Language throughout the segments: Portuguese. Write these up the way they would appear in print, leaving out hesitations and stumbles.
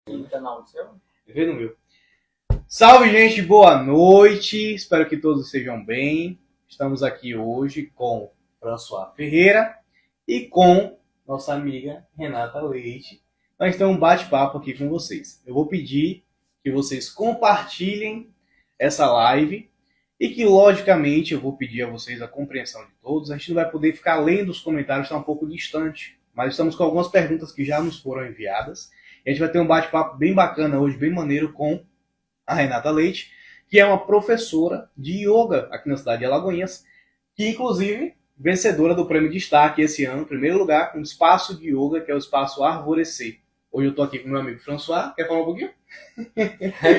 No canal seu? Vê no meu. Salve, gente, boa noite. Espero que todos estejam bem. Estamos aqui hoje com François Ferreira e com nossa amiga Renata Leite. Nós temos um bate-papo aqui com vocês. Eu vou pedir que vocês compartilhem essa live e que, logicamente, eu vou pedir a vocês a compreensão de todos. A gente não vai poder ficar lendo os comentários, está um pouco distante, mas estamos com algumas perguntas que já nos foram enviadas. E a gente vai ter um bate-papo bem bacana hoje, bem maneiro, com a Renata Leite, que é uma professora de yoga aqui na cidade de Alagoinhas, que inclusive vencedora do prêmio de destaque esse ano, em primeiro lugar, um espaço de yoga, que é o espaço Arvorecer. Hoje eu estou aqui com meu amigo François. Quer falar um pouquinho?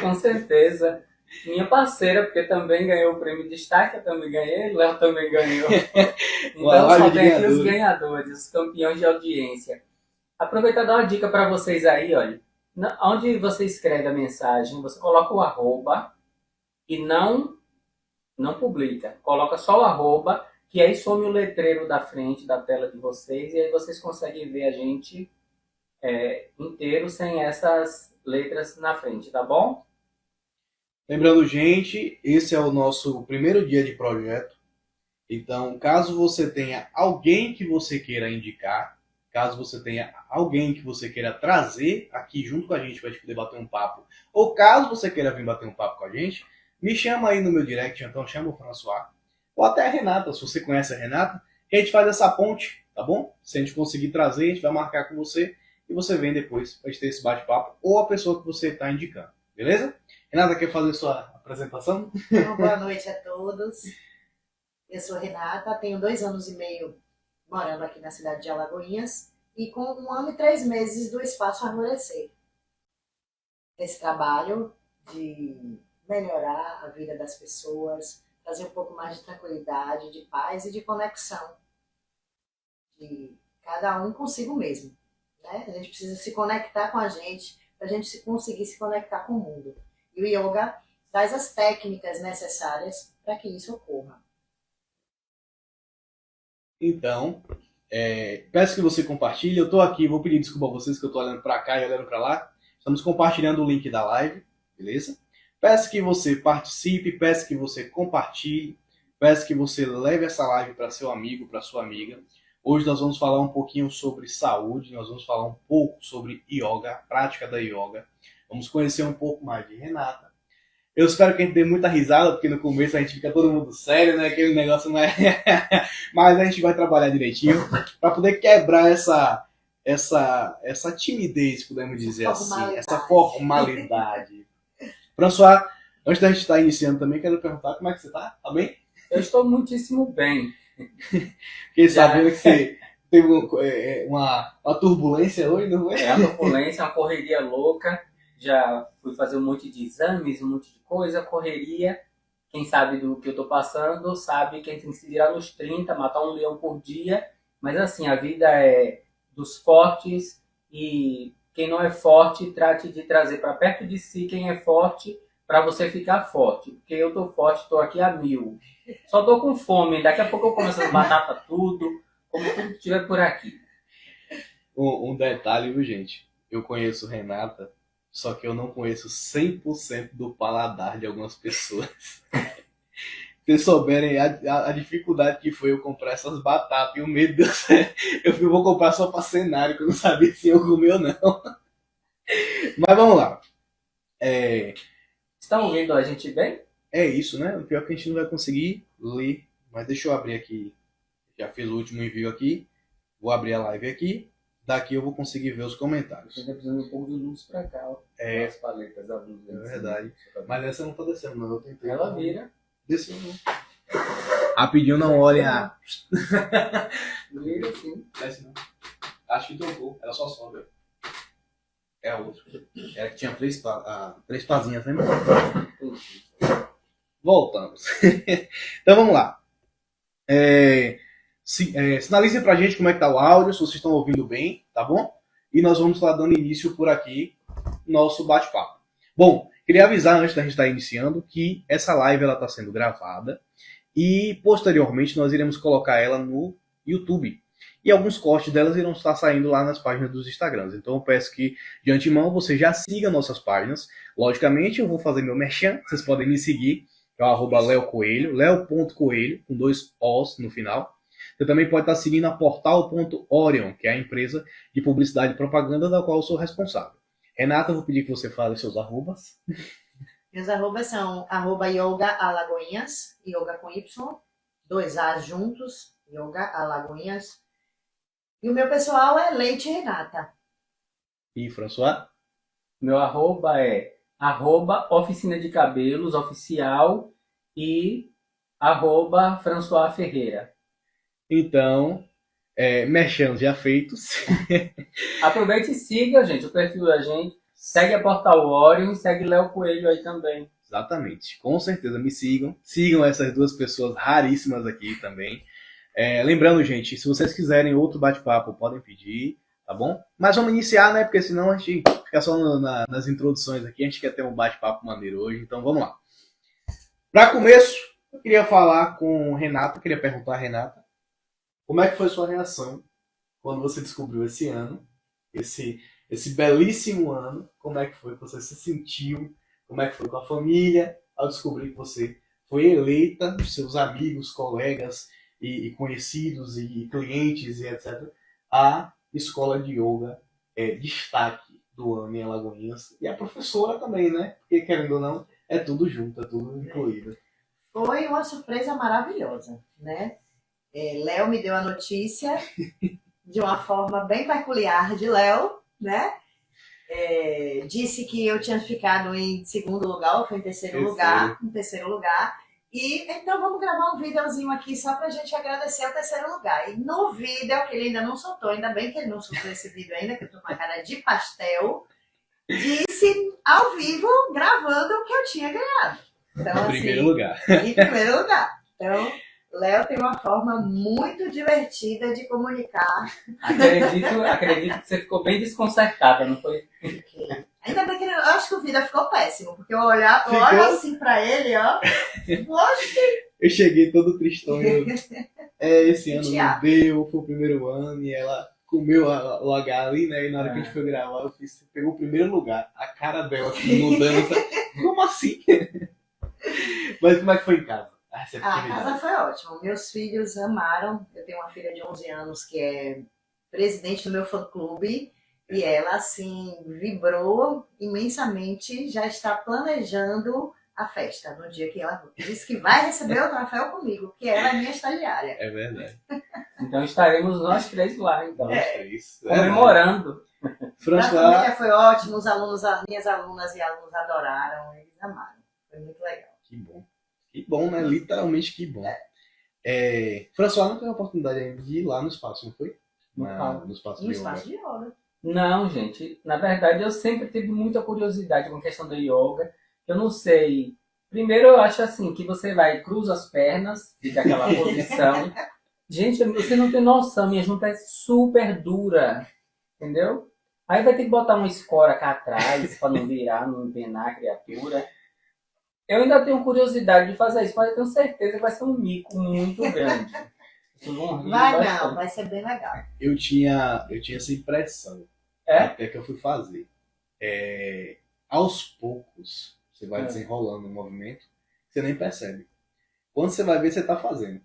Com certeza. Minha parceira, porque também ganhou o prêmio de destaque, eu também ganhei, o Léo também ganhou. Então só tem aqui os ganhadores, os campeões de audiência. Aproveita e dar uma dica para vocês aí, olha. Onde você escreve a mensagem, você coloca o arroba e não publica. Coloca só o arroba, que aí some o letreiro da frente da tela de vocês e aí vocês conseguem ver a gente inteiro sem essas letras na frente, tá bom? Lembrando, gente, esse é o nosso primeiro dia de projeto. Então, caso você tenha alguém que você queira indicar, caso você tenha alguém que você queira trazer aqui junto com a gente para a gente poder bater um papo, ou caso você queira vir bater um papo com a gente, me chama aí no meu direct, então chama o François, ou até a Renata, se você conhece a Renata, que a gente faz essa ponte, tá bom? Se a gente conseguir trazer, a gente vai marcar com você e você vem depois para a gente ter esse bate-papo, ou a pessoa que você está indicando, beleza? Renata, quer fazer sua apresentação? Então, boa noite a todos. Eu sou Renata, tenho 2 anos e meio morando aqui na cidade de Alagoinhas e com 1 ano e 3 meses do Espaço Arvorecer. Esse trabalho de melhorar a vida das pessoas, trazer um pouco mais de tranquilidade, de paz e de conexão de cada um consigo mesmo. Né? A gente precisa se conectar com a gente para a gente conseguir se conectar com o mundo. E o yoga traz as técnicas necessárias para que isso ocorra. Então, peço que você compartilhe. Eu estou aqui, vou pedir desculpa a vocês que eu estou olhando para cá e olhando para lá. Estamos compartilhando o link da live, beleza? Peço que você participe, peço que você compartilhe, peço que você leve essa live para seu amigo, para sua amiga. Hoje nós vamos falar um pouquinho sobre saúde, nós vamos falar um pouco sobre yoga, a prática da yoga. Vamos conhecer um pouco mais de Renata. Eu espero que a gente dê muita risada, porque no começo a gente fica todo mundo sério, né? Aquele negócio não é... Mas a gente vai trabalhar direitinho para poder quebrar essa timidez, podemos dizer assim, essa formalidade. François, antes da gente estar iniciando também, quero perguntar como é que você está? Tá bem? Eu estou muitíssimo bem. Fiquei sabendo que você teve uma turbulência hoje, não foi? Uma turbulência, uma correria louca. Já fui fazer um monte de exames, um monte de coisa, correria. Quem sabe do que eu tô passando, sabe que a gente tem que se virar nos 30, matar um leão por dia. Mas assim, a vida é dos fortes e quem não é forte, trate de trazer para perto de si quem é forte para você ficar forte. Porque eu tô forte, tô aqui a 1000. Só tô com fome, daqui a pouco eu começo a batata tudo, como tudo que tiver por aqui. Um detalhe, viu, gente? Eu conheço Renata, só que eu não conheço 100% do paladar de algumas pessoas. Se vocês souberem a dificuldade que foi eu comprar essas batatas e o medo de eu vou comprar só para cenário, que eu não sabia se eu comer ou não. Mas vamos lá. Estão ouvindo a gente bem? É isso, né? O pior é que a gente não vai conseguir ler. Mas deixa eu abrir aqui. Já fiz o último envio aqui. Vou abrir a live aqui. Daqui eu vou conseguir ver os comentários. Você tá precisando um pouco de luz pra cá, ó. As paletas da luz. É verdade. Mas essa não tá descendo, não. Eu tentei. Ela vira. Desceu, não. Rapidinho, não olhem a... Vira sim. Desce não. Acho que trocou. Era só som, viu? É a outra. Era que tinha 3 pazinhas, né? Voltamos. Então vamos lá. Sinalizem pra gente como é que tá o áudio, se vocês estão ouvindo bem, tá bom? E nós vamos estar dando início por aqui no nosso bate-papo. Bom, queria avisar antes da gente estar iniciando que essa live está sendo gravada e posteriormente nós iremos colocar ela no YouTube. E alguns cortes delas irão estar saindo lá nas páginas dos Instagrams. Então eu peço que, de antemão, você já siga nossas páginas. Logicamente, eu vou fazer meu merchan. Vocês podem me seguir. É o @leocoelho, leo.coelho, com 2 Os no final. Você também pode estar seguindo a Portal.Orion, que é a empresa de publicidade e propaganda da qual eu sou responsável. Renata, eu vou pedir que você fale seus arrobas. Meus arrobas são @yogaalagoinhas, yoga com Y, 2 As juntos, yoga alagoinhas. E o meu pessoal é Leite Renata. E François? Meu arroba é @oficina de cabelos oficial e @François Ferreira. Então, merchans já feitos. Aproveite e siga, gente, o perfil da gente. Segue a Portal Orion e segue Léo Coelho aí também. Exatamente. Com certeza, me sigam. Sigam essas duas pessoas raríssimas aqui também. Lembrando, gente, se vocês quiserem outro bate-papo, podem pedir, tá bom? Mas vamos iniciar, né? Porque senão a gente fica só nas introduções aqui. A gente quer ter um bate-papo maneiro hoje, então vamos lá. Para começo, eu queria falar com Renata, queria perguntar a Renata, como é que foi sua reação quando você descobriu esse ano, esse belíssimo ano? Como é que foi que você se sentiu? Como é que foi com a família ao descobrir que você foi eleita, os seus amigos, colegas e conhecidos e clientes e etc., a escola de yoga destaque do ano em Alagoinhas? E a professora também, né? Porque, querendo ou não, é tudo junto, é tudo incluído. Foi uma surpresa maravilhosa, né? Léo me deu a notícia de uma forma bem peculiar de Léo, né? Disse que eu tinha ficado em segundo lugar, ou foi em terceiro lugar. E então vamos gravar um videozinho aqui só pra gente agradecer o terceiro lugar. E no vídeo, que ele ainda não soltou, ainda bem que ele não soltou esse vídeo ainda, que eu tô com a cara de pastel, disse ao vivo, gravando, que eu tinha ganhado. Então, Em primeiro lugar. Em primeiro lugar. Então, Léo tem uma forma muito divertida de comunicar. Acredito que você ficou bem desconcertada, não foi? Ainda bem que eu acho que o vídeo ficou péssimo, porque eu olho assim pra ele, ó. Lógico que... Eu cheguei todo tristão. Esse ano não deu, foi o primeiro ano, e ela comeu o H ali, né? E na hora que a gente foi gravar, pegou o primeiro lugar. A cara dela, assim, mudança. Como assim? Mas como é que foi em casa? A casa foi ótima. Meus filhos amaram. Eu tenho uma filha de 11 anos que é presidente do meu fã-clube. E ela, assim, vibrou imensamente. Já está planejando a festa no dia que ela disse que vai receber o troféu comigo, que ela é minha estagiária. É verdade. Então estaremos nós três lá, então. Isso. Comemorando. A família foi ótima. Os alunos, minhas alunas e alunos adoraram. Eles amaram. Foi muito legal. Que bom. Que bom, né? Literalmente que bom. François não teve a oportunidade ainda de ir lá no espaço, não foi? No espaço de yoga. Não, gente. Na verdade, eu sempre tive muita curiosidade com a questão do yoga. Eu não sei. Primeiro, eu acho assim, que você vai, cruza as pernas, fica aquela posição. Gente, você não tem noção, minha junta é super dura. Entendeu? Aí vai ter que botar uma escora cá atrás, para não virar, não empenar a criatura. Eu ainda tenho curiosidade de fazer isso, mas eu tenho certeza que vai ser um mico muito grande. Vai ser bem legal. Eu tinha essa impressão, até que eu fui fazer. Aos poucos, você vai desenrolando o movimento, você nem percebe. Quando você vai ver, você está fazendo.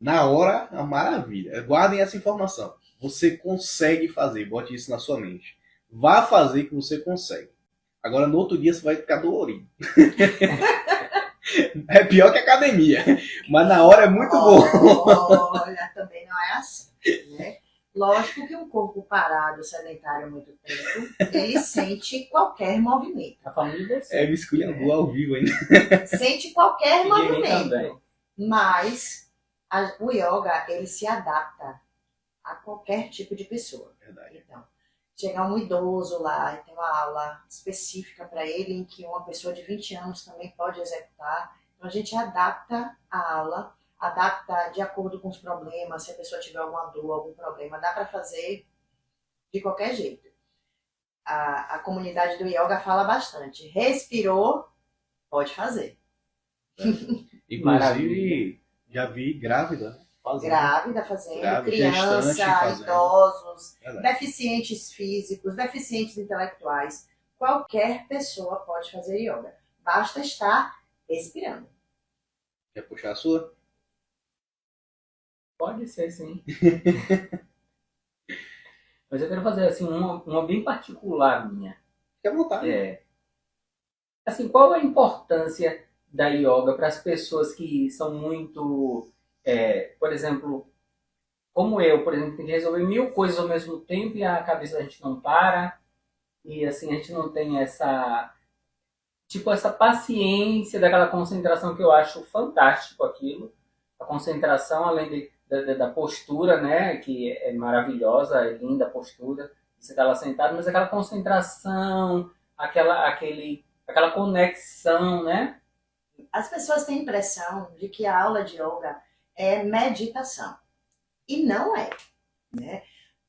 Na hora, é uma maravilha. Guardem essa informação. Você consegue fazer, bote isso na sua mente. Vá fazer que você consegue. Agora, no outro dia, você vai ficar dolorido. É pior que academia. Mas na hora é muito bom. Olha, também não é assim, né? Lógico que um corpo parado, sedentário há muito tempo, ele sente qualquer movimento. A família me esculhambou ao vivo ainda. Sente qualquer movimento. Mas o yoga, ele se adapta a qualquer tipo de pessoa. Verdade. Então, chegar um idoso lá e tem uma aula específica para ele, em que uma pessoa de 20 anos também pode executar. Então, a gente adapta a aula, adapta de acordo com os problemas, se a pessoa tiver alguma dor, algum problema, dá para fazer de qualquer jeito. A comunidade do yoga fala bastante. Respirou, pode fazer. Inclusive, já vi grávida fazendo. Grávida fazendo, Grávida, criança, gestante fazendo. idosos, Verdade. deficientes físicos, deficientes intelectuais. Qualquer pessoa pode fazer yoga. Basta estar respirando. Quer puxar a sua? Pode ser, sim. Mas eu quero fazer assim uma bem particular minha. Fique à vontade. Assim, qual a importância da yoga para as pessoas que são muito, por exemplo, como eu, por exemplo, tem que resolver 1000 coisas ao mesmo tempo e a cabeça da gente não para e assim a gente não tem essa paciência daquela concentração que eu acho fantástico aquilo. A concentração, além da postura, né, que é maravilhosa, é linda a postura, você está lá sentado, mas aquela concentração, aquela conexão, né? As pessoas têm a impressão de que a aula de yoga é meditação. E não é, né?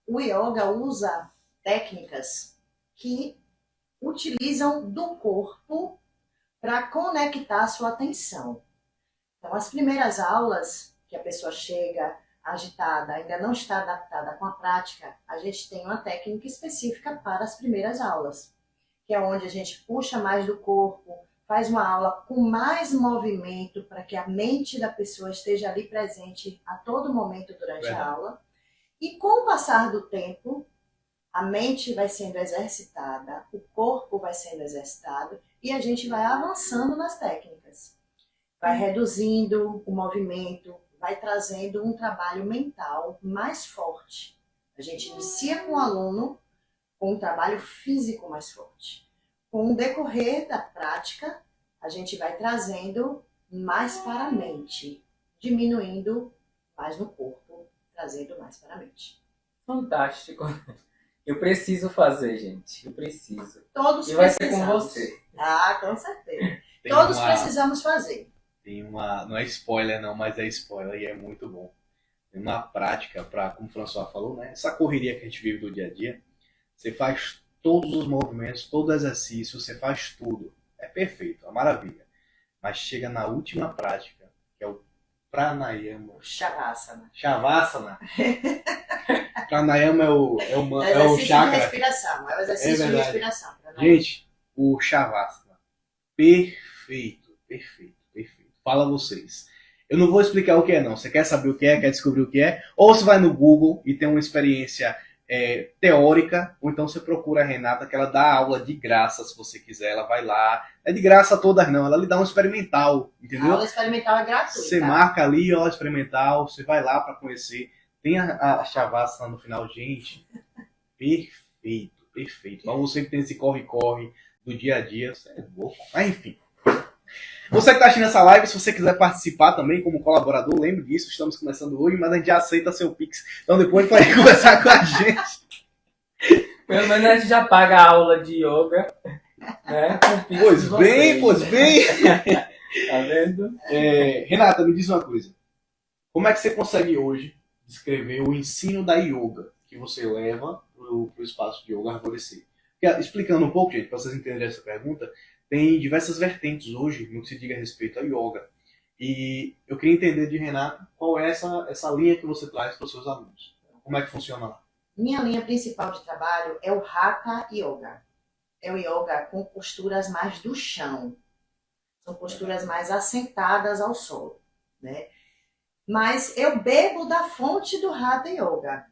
O yoga usa técnicas que utilizam do corpo para conectar a sua atenção. Então, as primeiras aulas que a pessoa chega agitada, ainda não está adaptada com a prática, a gente tem uma técnica específica para as primeiras aulas, que é onde a gente puxa mais do corpo, faz uma aula com mais movimento para que a mente da pessoa esteja ali presente a todo momento durante a aula. E com o passar do tempo, a mente vai sendo exercitada, o corpo vai sendo exercitado e a gente vai avançando nas técnicas. Vai reduzindo o movimento, vai trazendo um trabalho mental mais forte. A gente inicia com o aluno com um trabalho físico mais forte. Com o decorrer da prática, a gente vai trazendo mais para a mente, diminuindo mais no corpo, trazendo mais para a mente. Fantástico. Eu preciso fazer, gente. Eu preciso. Todos e vai precisamos. ser com você. Ah, com certeza. Todos precisamos fazer. Não é spoiler não, mas é spoiler e é muito bom. Tem uma prática para, como o François falou, né? Essa correria que a gente vive do dia a dia, você faz todos os movimentos, todo o exercício, você faz tudo. É perfeito, é uma maravilha. Mas chega na última prática, que é o pranayama. Shavasana. Shavasana. Pranayama é o chakra. De respiração, é o exercício de respiração. Gente, o Shavasana. Perfeito. Fala vocês. Eu não vou explicar o que é não. Você quer saber o que é, quer descobrir o que é? Ou você vai no Google e tem uma experiência teórica, ou então você procura a Renata, que ela dá aula de graça, se você quiser. Ela vai lá. É de graça todas não, ela lhe dá um experimental, entendeu? A aula experimental é gratuita. Você marca ali, ó, experimental, você vai lá para conhecer. Tem a Shavasana no final, gente. Perfeito. Para você que tem esse corre-corre do dia a dia, você é louco. Mas enfim. Você que está assistindo essa live, se você quiser participar também como colaborador, lembre disso, estamos começando hoje, mas a gente já aceita seu Pix. Então depois pode conversar com a gente. Pelo menos a gente já paga a aula de yoga. Né? Pois bem. Tá vendo? Renata, me diz uma coisa. Como é que você consegue hoje descrever o ensino da yoga que você leva para o espaço de yoga Arvorecer? Explicando um pouco, gente, para vocês entenderem essa pergunta, tem diversas vertentes hoje no que se diga a respeito ao yoga. E eu queria entender de Renata qual é essa linha que você traz para os seus alunos. Como é que funciona lá? Minha linha principal de trabalho é o Hatha Yoga. É o yoga com posturas mais do chão. São posturas mais assentadas ao solo, né? Mas eu bebo da fonte do Hatha Yoga.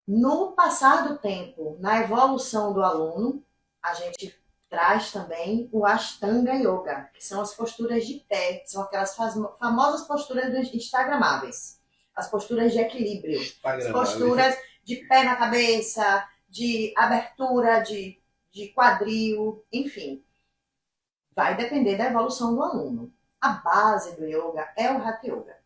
No passar do tempo, na evolução do aluno, a gente traz também o Ashtanga Yoga, que são as posturas de pé, são aquelas famosas posturas instagramáveis, as posturas de equilíbrio, as posturas de pé na cabeça, de abertura de quadril, enfim. Vai depender da evolução do aluno. A base do yoga é o Hatha Yoga.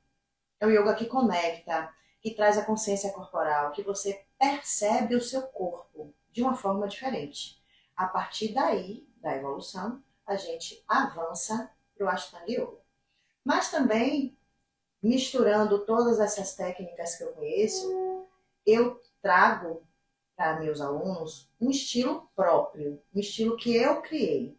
É o yoga que conecta, que traz a consciência corporal, que você percebe o seu corpo de uma forma diferente. A partir daí, da evolução, a gente avança para o Ashtanga Yoga. Mas também, misturando todas essas técnicas que eu conheço, eu trago para meus alunos um estilo próprio, um estilo que eu criei.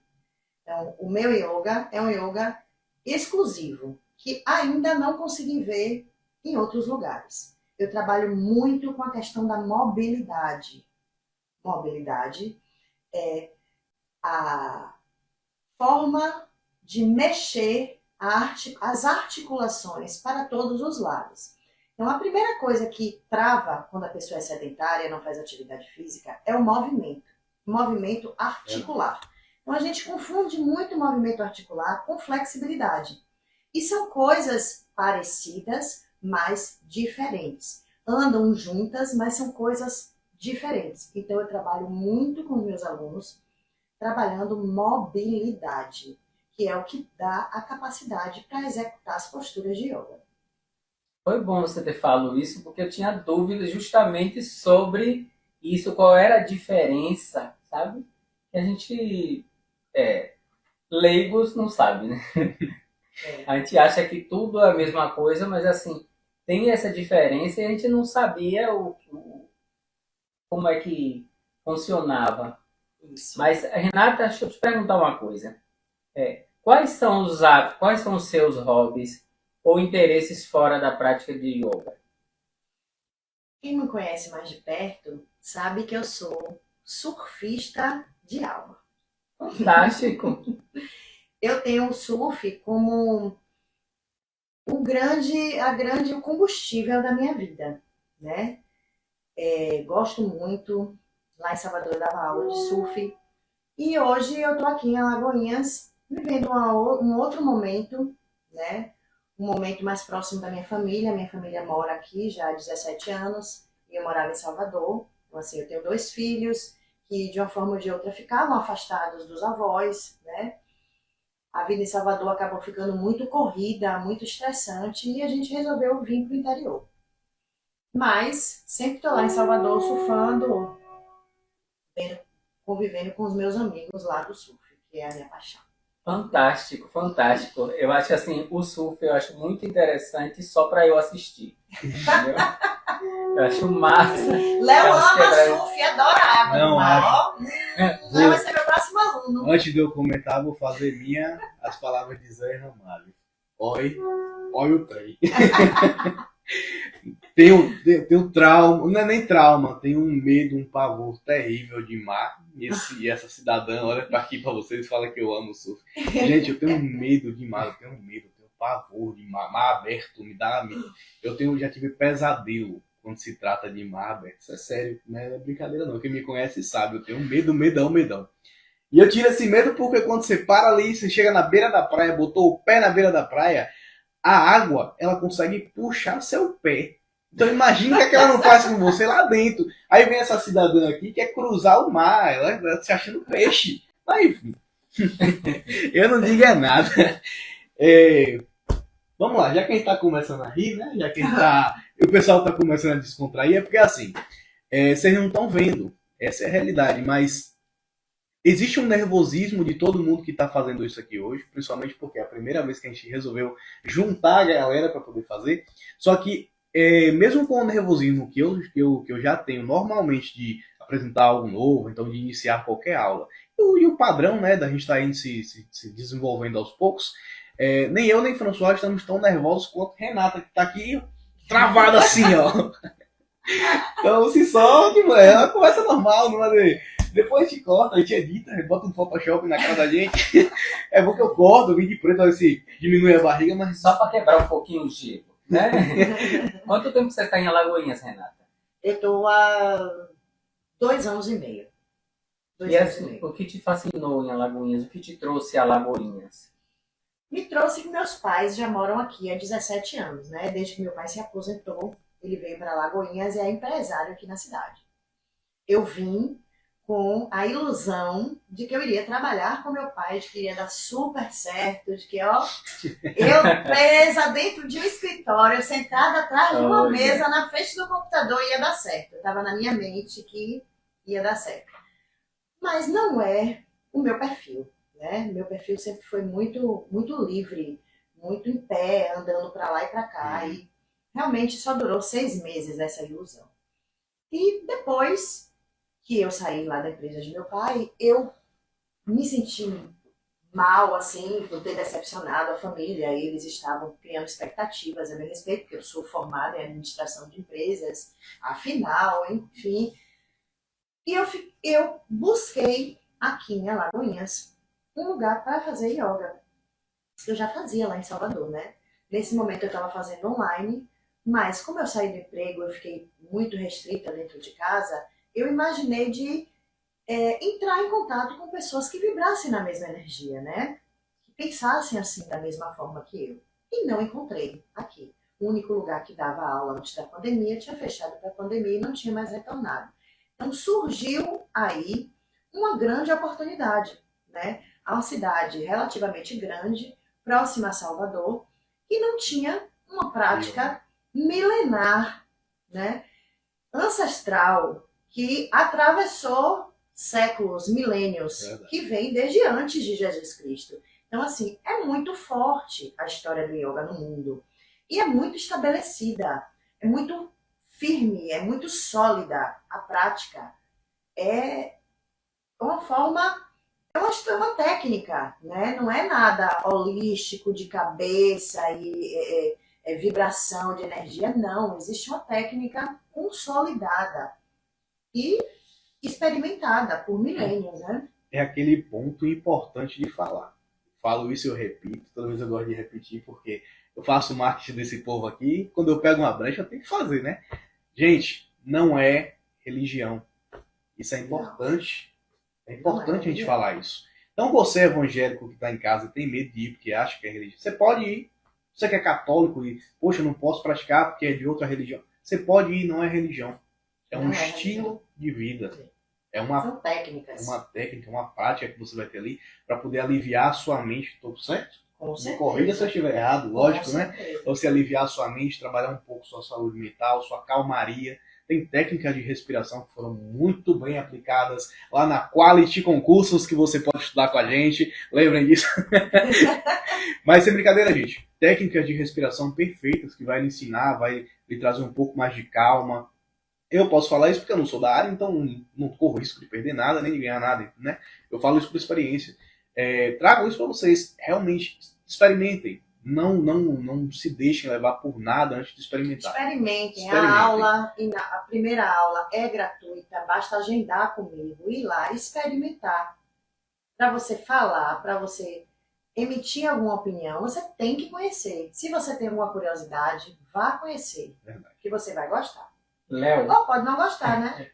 Então, o meu yoga é um yoga exclusivo, que ainda não consegui ver em outros lugares. Eu trabalho muito com a questão da mobilidade. Mobilidade é a forma de mexer as articulações para todos os lados. Então, a primeira coisa que trava quando a pessoa é sedentária e não faz atividade física é o movimento articular. Então, a gente confunde muito o movimento articular com flexibilidade. E são coisas parecidas, mas diferentes. Andam juntas, mas são coisas diferentes. Então, eu trabalho muito com meus alunos, trabalhando mobilidade, que é o que dá a capacidade para executar as posturas de yoga. Foi bom você ter falado isso, porque eu tinha dúvidas justamente sobre isso, qual era a diferença, sabe? Que a gente, leigos, não sabe, né? A gente acha que tudo é a mesma coisa, mas assim, tem essa diferença e a gente não sabia como é que funcionava. Isso. Mas, Renata, deixa eu te perguntar uma coisa. Quais são os seus hobbies ou interesses fora da prática de yoga? Quem me conhece mais de perto sabe que eu sou surfista de alma. Fantástico! Eu tenho o surf como o combustível da minha vida, né? Gosto muito. Lá em Salvador eu dava aula de surf. E hoje eu estou aqui em Alagoinhas, vivendo um outro momento, né? Um momento mais próximo da minha família. Minha família mora aqui já há 17 anos e eu morava em Salvador. Então, assim, eu tenho 2 filhos que, de uma forma ou de outra, ficavam afastados dos avós, né? A vida em Salvador acabou ficando muito corrida, muito estressante e a gente resolveu vir para o interior. Mas sempre estou lá em Salvador surfando, convivendo com os meus amigos lá do surf, que é a minha paixão. Fantástico, fantástico. Eu acho assim, o surf eu acho muito interessante só para eu assistir. Entendeu? Eu acho massa. Léo ama surf, adora água. Não, acho. Léo vai ser meu próximo aluno. Antes de eu comentar, vou fazer as palavras de Zé Ramalho. Oi o trem. Tenho trauma, não é nem trauma, tenho um medo, um pavor terrível de mar. E essa cidadã olha pra aqui pra vocês e fala que eu amo o surf. Gente, eu tenho medo de mar, eu tenho pavor de mar aberto, me dá medo. Já tive pesadelo quando se trata de mar aberto. Isso é sério, não é brincadeira não. Quem me conhece sabe, eu tenho medo, medão. E eu tiro esse medo porque quando você para ali, você chega na beira da praia, botou o pé na beira da praia, a água, ela consegue puxar seu pé. Então imagina o que ela não faz com você lá dentro. Aí vem essa cidadã aqui que quer cruzar o mar, ela se achando peixe. Mas enfim, eu não digo nada. Vamos lá, já que a gente tá começando a rir, né? Já que o pessoal tá começando a descontrair, é porque assim, vocês não estão vendo, essa é a realidade, mas existe um nervosismo de todo mundo que está fazendo isso aqui hoje, principalmente porque é a primeira vez que a gente resolveu juntar a galera para poder fazer. Só que, mesmo com o nervosismo que eu já tenho normalmente de apresentar algo novo, então de iniciar qualquer aula, e o padrão, né, da gente estar indo se desenvolvendo aos poucos, nem eu nem François estamos tão nervosos quanto Renata, que está aqui travada assim, ó. Então se solte, mano, é uma conversa normal, não é? Depois a gente corta, a gente edita, bota um Photoshop na cara da gente. É bom que eu corto, eu vim de preto, assim, diminui a barriga, mas... Só para quebrar um pouquinho o gelo, né? Quanto tempo você está em Alagoinhas, Renata? Eu estou há 2 anos e meio. E assim, o que te fascinou em Alagoinhas? O que te trouxe a Alagoinhas? Me trouxe que meus pais já moram aqui há 17 anos, né? Desde que meu pai se aposentou, ele veio para Alagoinhas e é empresário aqui na cidade. Eu vim com a ilusão de que eu iria trabalhar com meu pai, de que iria dar super certo, de que, eu presa dentro de um escritório, sentada atrás de uma mesa, na frente do computador, ia dar certo. Estava na minha mente que ia dar certo. Mas não é o meu perfil, né? Meu perfil sempre foi muito, muito livre, muito em pé, andando para lá e para cá, e realmente só durou 6 meses essa ilusão. E depois que eu saí lá da empresa de meu pai, eu me senti mal, assim, por ter decepcionado a família. E eles estavam criando expectativas a meu respeito, porque eu sou formada em administração de empresas, afinal, enfim. E eu busquei aqui em Alagoinhas um lugar para fazer yoga. Eu já fazia lá em Salvador, né? Nesse momento eu estava fazendo online, mas como eu saí do emprego, eu fiquei muito restrita dentro de casa, eu imaginei de entrar em contato com pessoas que vibrassem na mesma energia, né? Que pensassem assim da mesma forma que eu. E não encontrei aqui. O único lugar que dava aula antes da pandemia tinha fechado para a pandemia e não tinha mais retornado. Então surgiu aí uma grande oportunidade, né? Há uma cidade relativamente grande, próxima a Salvador, que não tinha uma prática milenar, né? Ancestral, que atravessou séculos, milênios, que vem desde antes de Jesus Cristo. Então, assim, é muito forte a história do yoga no mundo. E é muito estabelecida, é muito firme, é muito sólida a prática. É uma forma, é uma técnica, né? Não é nada holístico de cabeça e vibração de energia, não. Existe uma técnica consolidada e experimentada por milênios, né? É aquele ponto importante de falar. Falo isso e eu repito, toda vez eu gosto de repetir, porque eu faço marketing desse povo aqui, quando eu pego uma brecha eu tenho que fazer, né? Gente, não é religião. Isso é importante. É importante a gente falar isso. Então você evangélico que está em casa e tem medo de ir porque acha que é religião, você pode ir. Você que é católico e, poxa, eu não posso praticar porque é de outra religião. Você pode ir, não é religião. É um estilo de vida. São técnicas. Uma técnica, uma prática que você vai ter ali para poder aliviar a sua mente. Estou certo? Me corrija se eu estiver errado, lógico, né? Para você aliviar a sua mente, trabalhar um pouco sua saúde mental, sua calmaria. Tem técnicas de respiração que foram muito bem aplicadas lá na Quality Concursos, que você pode estudar com a gente. Lembrem disso. Mas sem brincadeira, gente. Técnicas de respiração perfeitas que vai lhe ensinar, vai lhe trazer um pouco mais de calma. Eu posso falar isso porque eu não sou da área, então não corro risco de perder nada, nem de ganhar nada, né? Eu falo isso por experiência. Trago isso para vocês. Realmente experimentem. Não se deixem levar por nada antes de experimentar. Experimentem. A primeira aula é gratuita, basta agendar comigo, ir lá experimentar. Para você falar, para você emitir alguma opinião, você tem que conhecer. Se você tem alguma curiosidade, vá conhecer. Verdade. Que você vai gostar. Léo. Ou pode não gostar, né?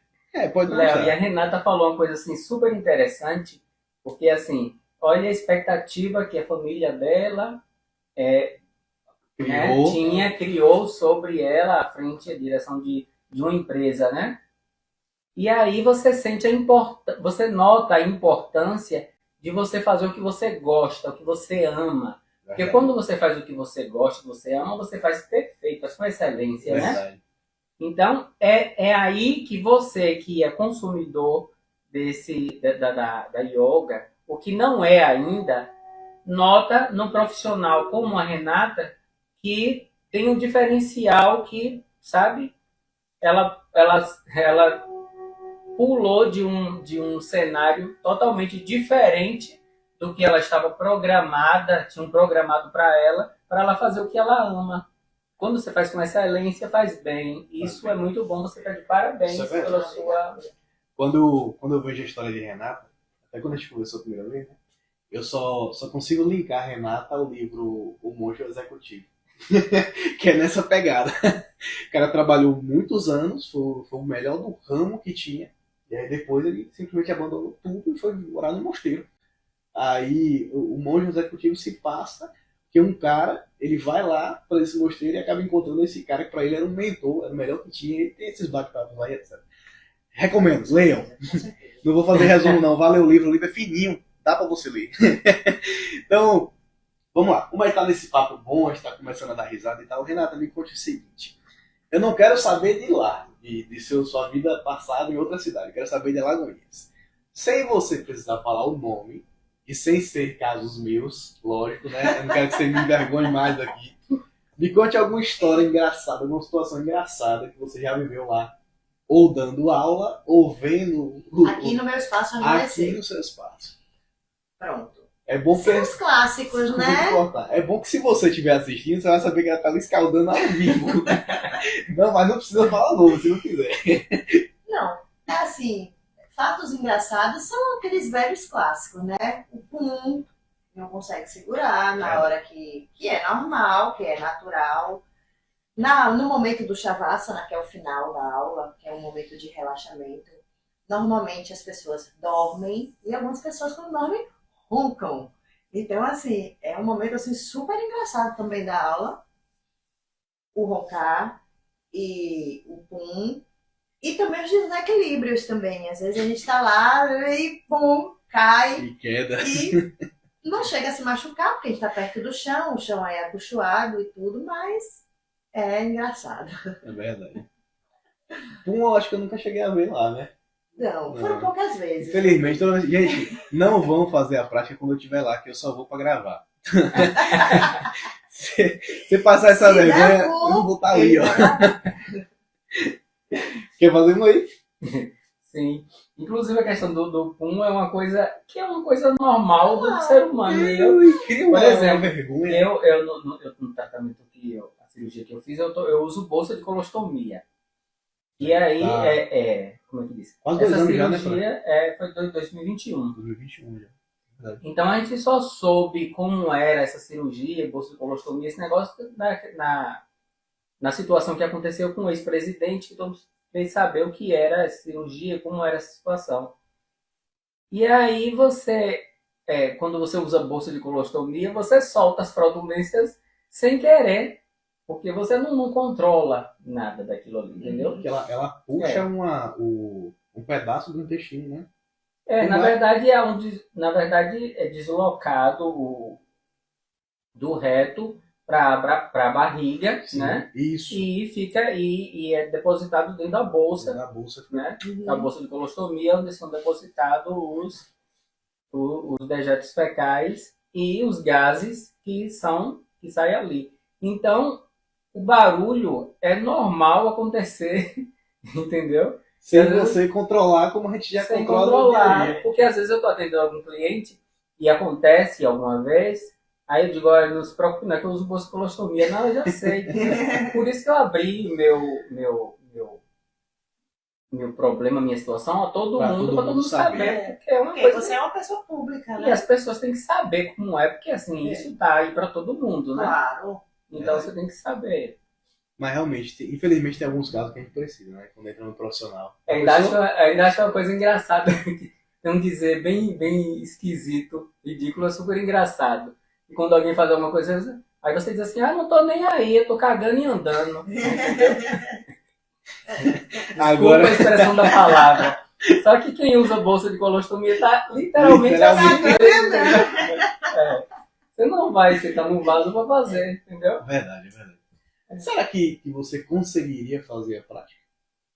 Pode não Léo, gostar. e a Renata falou uma coisa assim super interessante, porque assim, olha a expectativa que a família dela criou sobre ela à frente, a direção de uma empresa, né? E aí você sente você nota a importância de você fazer o que você gosta, o que você ama. Porque quando você faz o que você gosta, o que você ama, você faz perfeito, faz com excelência, né? Então, é aí que você, que é consumidor da yoga, o que não é ainda, nota no profissional como a Renata que tem um diferencial que, sabe, ela pulou de um cenário totalmente diferente do que ela estava tinham programado para ela fazer o que ela ama. Quando você faz com excelência, faz bem. Isso é muito bom, você está de parabéns pela sua... Quando eu vejo a história de Renata, até quando a gente conversou a primeira vez, né, eu só consigo linkar a Renata ao livro O Monge Executivo. Que é nessa pegada. O cara trabalhou muitos anos, foi o melhor do ramo que tinha. E aí depois ele simplesmente abandonou tudo e foi morar no mosteiro. Aí o Monge Executivo se passa que um cara, ele vai lá para esse mosteiro e acaba encontrando esse cara que para ele era um mentor, era o melhor que tinha, e tem esses bate-papos lá e etc. Recomendo, leiam. Não vou fazer resumo não, vá ler o livro é fininho, dá para você ler. Então, vamos lá, como é que tá nesse papo bom, a gente tá começando a dar risada e tal, Renata, me conte o seguinte, eu não quero saber de lá, de sua vida passada em outra cidade, eu quero saber de Alagoinhas. Sem você precisar falar o nome, e sem ser casos meus, lógico, né? Eu não quero que você me envergonhe mais daqui. Me conte alguma história engraçada, alguma situação engraçada que você já viveu lá. Ou dando aula, ou vendo... Aqui no meu espaço amanhecer. Aqui no seu espaço. Pronto. É bom que São os clássicos, né? É bom que se você estiver assistindo, você vai saber que ela tá ali escaldando ao vivo. Não, mas não precisa falar novo, se não quiser. Não, é assim, fatos engraçados são aqueles velhos clássicos, né? O pum não consegue segurar na hora que é normal, que é natural. No momento do Shavasana, que é o final da aula, que é um momento de relaxamento, normalmente as pessoas dormem e algumas pessoas quando dormem roncam. Então, assim, é um momento assim, super engraçado também da aula, o roncar e o pum. E também os desequilíbrios também. Às vezes a gente tá lá e pum, cai. E queda. E não chega a se machucar, porque a gente tá perto do chão, o chão é acolchoado e tudo, mas é engraçado. É verdade. Pum, eu acho que eu nunca cheguei a ver lá, né? Não, foram poucas vezes. Infelizmente, gente, não vão fazer a prática quando eu estiver lá, que eu só vou pra gravar. Se passar essa vergonha, eu não vou estar ali, ó. Quer fazer uma aí? Sim. Inclusive a questão do pum é uma coisa que é uma coisa normal do ser humano. Por exemplo, eu no tratamento a cirurgia que eu fiz, eu uso bolsa de colostomia. E aí, como é que diz? Quase 2 anos já, né, cirurgia foi em 2021. 2021 já. Verdade. Então a gente só soube como era essa cirurgia, bolsa de colostomia, esse negócio na situação que aconteceu com o ex-presidente, que todo mundo fez saber o que era essa cirurgia, como era essa situação. E aí quando você usa bolsa de colostomia, você solta as fraudulências sem querer. Porque você não controla nada daquilo ali, entendeu? Porque ela puxa um pedaço do intestino, né? Na verdade é deslocado do reto para a barriga, sim, né? Isso. E fica e é depositado dentro da bolsa, né? Uhum. A bolsa de colostomia, onde são depositados os dejetos fecais e os gases que saem ali. Então, o barulho é normal acontecer, entendeu? Sem você controlar como a gente já controla. Porque às vezes eu estou atendendo algum cliente e acontece alguma vez, aí eu digo, olha, não se preocupe, não é que eu uso bolsa de colostomia. Não, eu já sei. Por isso que eu abri meu problema, minha situação a todo mundo, para todo mundo saber. Porque você é uma pessoa pública, né? E as pessoas têm que saber como é, porque assim, isso tá aí para todo mundo, né? Claro. Então você tem que saber. Mas realmente, infelizmente tem alguns casos que a gente precisa, né? Quando entra no profissional. Ainda acho uma coisa engraçada. Tem um dizer bem, bem esquisito, ridículo, é super engraçado. E quando alguém faz alguma coisa, aí você diz assim, não tô nem aí, eu tô cagando e andando. Agora a expressão da palavra. Só que quem usa bolsa de colostomia tá literalmente assim. Você não vai sentar no vaso pra fazer, entendeu? Verdade. Será que você conseguiria fazer a prática?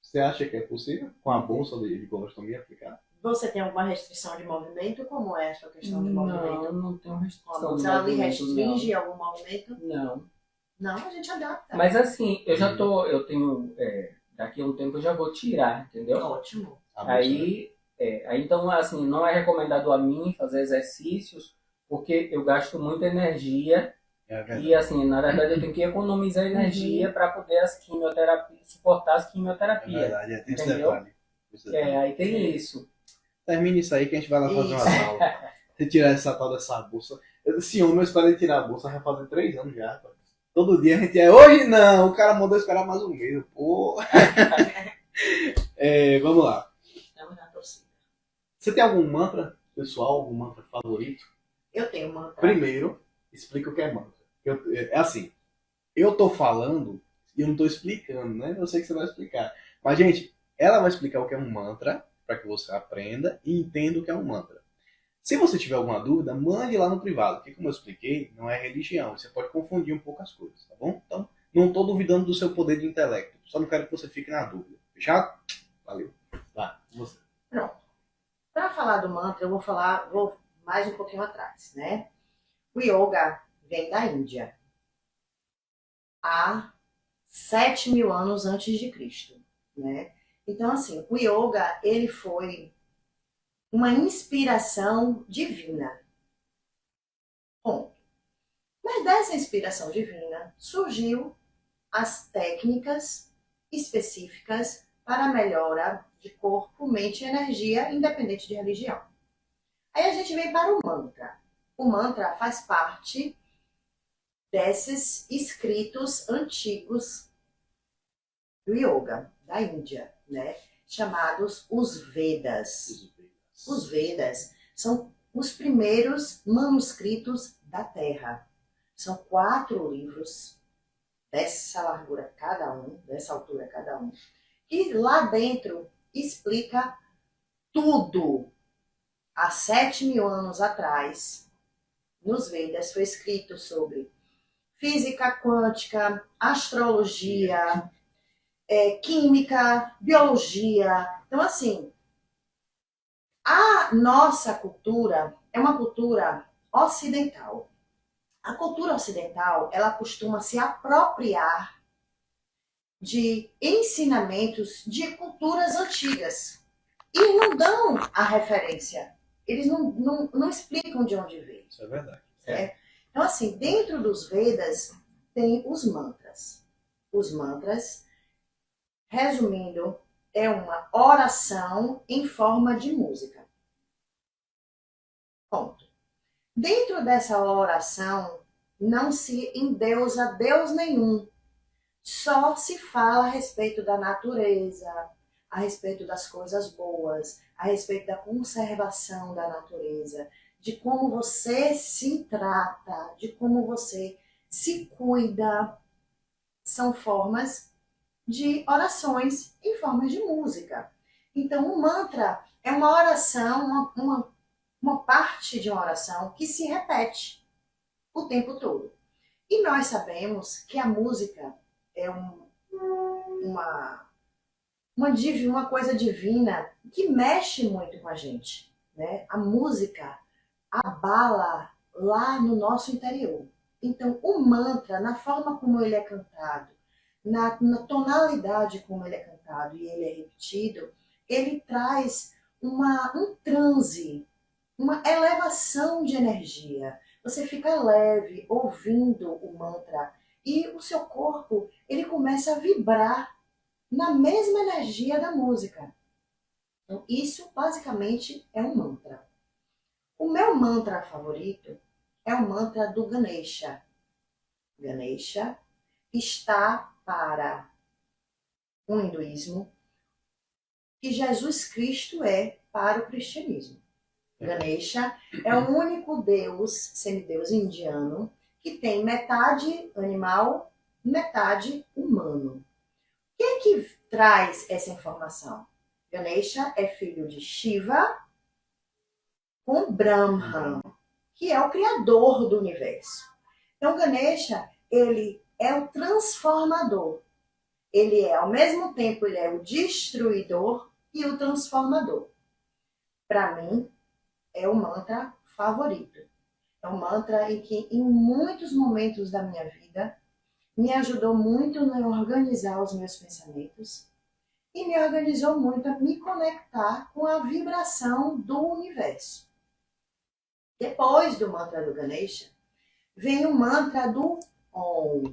Você acha que é possível com a bolsa de colostomia aplicada? Você tem alguma restrição de movimento? Como é a sua questão de movimento? Não tenho restrição de movimento. Ela lhe restringe algum movimento? Não, a gente adapta. Mas assim, eu tenho, daqui a um tempo eu já vou tirar, entendeu? Ótimo. Aí então assim, não é recomendado a mim fazer exercícios, porque eu gasto muita energia. E assim, na verdade eu tenho que economizar energia para poder suportar as quimioterapias. É verdade, tem entendeu? Esse detalhe. Aí tem isso. Termine isso aí que a gente vai lá fazer uma aula. Retirar essa tal dessa bolsa. Esse homem eu espero ele tirar a bolsa, vai fazer 3 anos já. Todo dia a gente hoje não, o cara mandou esperar mais um mês. Pô. Vamos lá. Estamos na torcida. Você tem algum mantra pessoal, algum mantra favorito? Eu tenho um mantra. Primeiro, explica o que é mantra. É assim, eu tô falando e eu não tô explicando, né? Eu sei que você vai explicar. Mas, gente, ela vai explicar o que é um mantra, para que você aprenda e entenda o que é um mantra. Se você tiver alguma dúvida, mande lá no privado, porque como eu expliquei, não é religião. Você pode confundir um pouco as coisas, tá bom? Então, não estou duvidando do seu poder de intelecto. Só não quero que você fique na dúvida. Fechado? Valeu. Tá, você. Pronto. Para falar do mantra, eu vou mais um pouquinho atrás, né? O yoga vem da Índia. Há 7.000 anos antes de Cristo, né? Então, assim, o yoga, ele foi uma inspiração divina. Ponto. Mas dessa inspiração divina surgiu as técnicas específicas para a melhora de corpo, mente e energia, independente de religião. Aí a gente vem para o mantra. O mantra faz parte desses escritos antigos do yoga, da Índia, né? Chamados os Vedas. Os Vedas são os primeiros manuscritos da Terra. São 4 livros, dessa largura cada um, dessa altura cada um, e lá dentro explica tudo. Há 7.000 anos atrás, nos Vedas foi escrito sobre física quântica, astrologia, química, biologia. Então, assim, a nossa cultura é uma cultura ocidental. A cultura ocidental, ela costuma se apropriar de ensinamentos de culturas antigas e não dão a referência. Eles não explicam de onde veio. Isso é verdade. Então, assim, dentro dos Vedas tem os mantras. Os mantras, resumindo, é uma oração em forma de música. Ponto. Dentro dessa oração, não se endeusa Deus nenhum. Só se fala a respeito da natureza, a respeito das coisas boas, a respeito da conservação da natureza, de como você se trata, de como você se cuida. São formas de orações em forma de música. Então, o mantra é uma oração, uma parte de uma oração que se repete o tempo todo. E nós sabemos que a música é uma coisa divina que mexe muito com a gente, né? A música abala lá no nosso interior. Então, o mantra, na forma como ele é cantado, na tonalidade como ele é cantado e ele é repetido, ele traz um transe, uma elevação de energia. Você fica leve ouvindo o mantra e o seu corpo ele começa a vibrar na mesma energia da música. Então, isso basicamente é um mantra. O meu mantra favorito é o mantra do Ganesha. Ganesha está para o hinduísmo que Jesus Cristo é para o cristianismo. Ganesha é o único deus, semideus indiano, que tem metade animal, metade humano. O que traz essa informação? Ganesha é filho de Shiva com Brahma, que é o criador do universo. Então, Ganesha, ele é o transformador. Ele é, ao mesmo tempo, ele é o destruidor e o transformador. Para mim, é o mantra favorito. É um mantra em que, em muitos momentos da minha vida, me ajudou muito a organizar os meus pensamentos e me organizou muito a me conectar com a vibração do universo. Depois do mantra do Ganesha, vem o mantra do Om,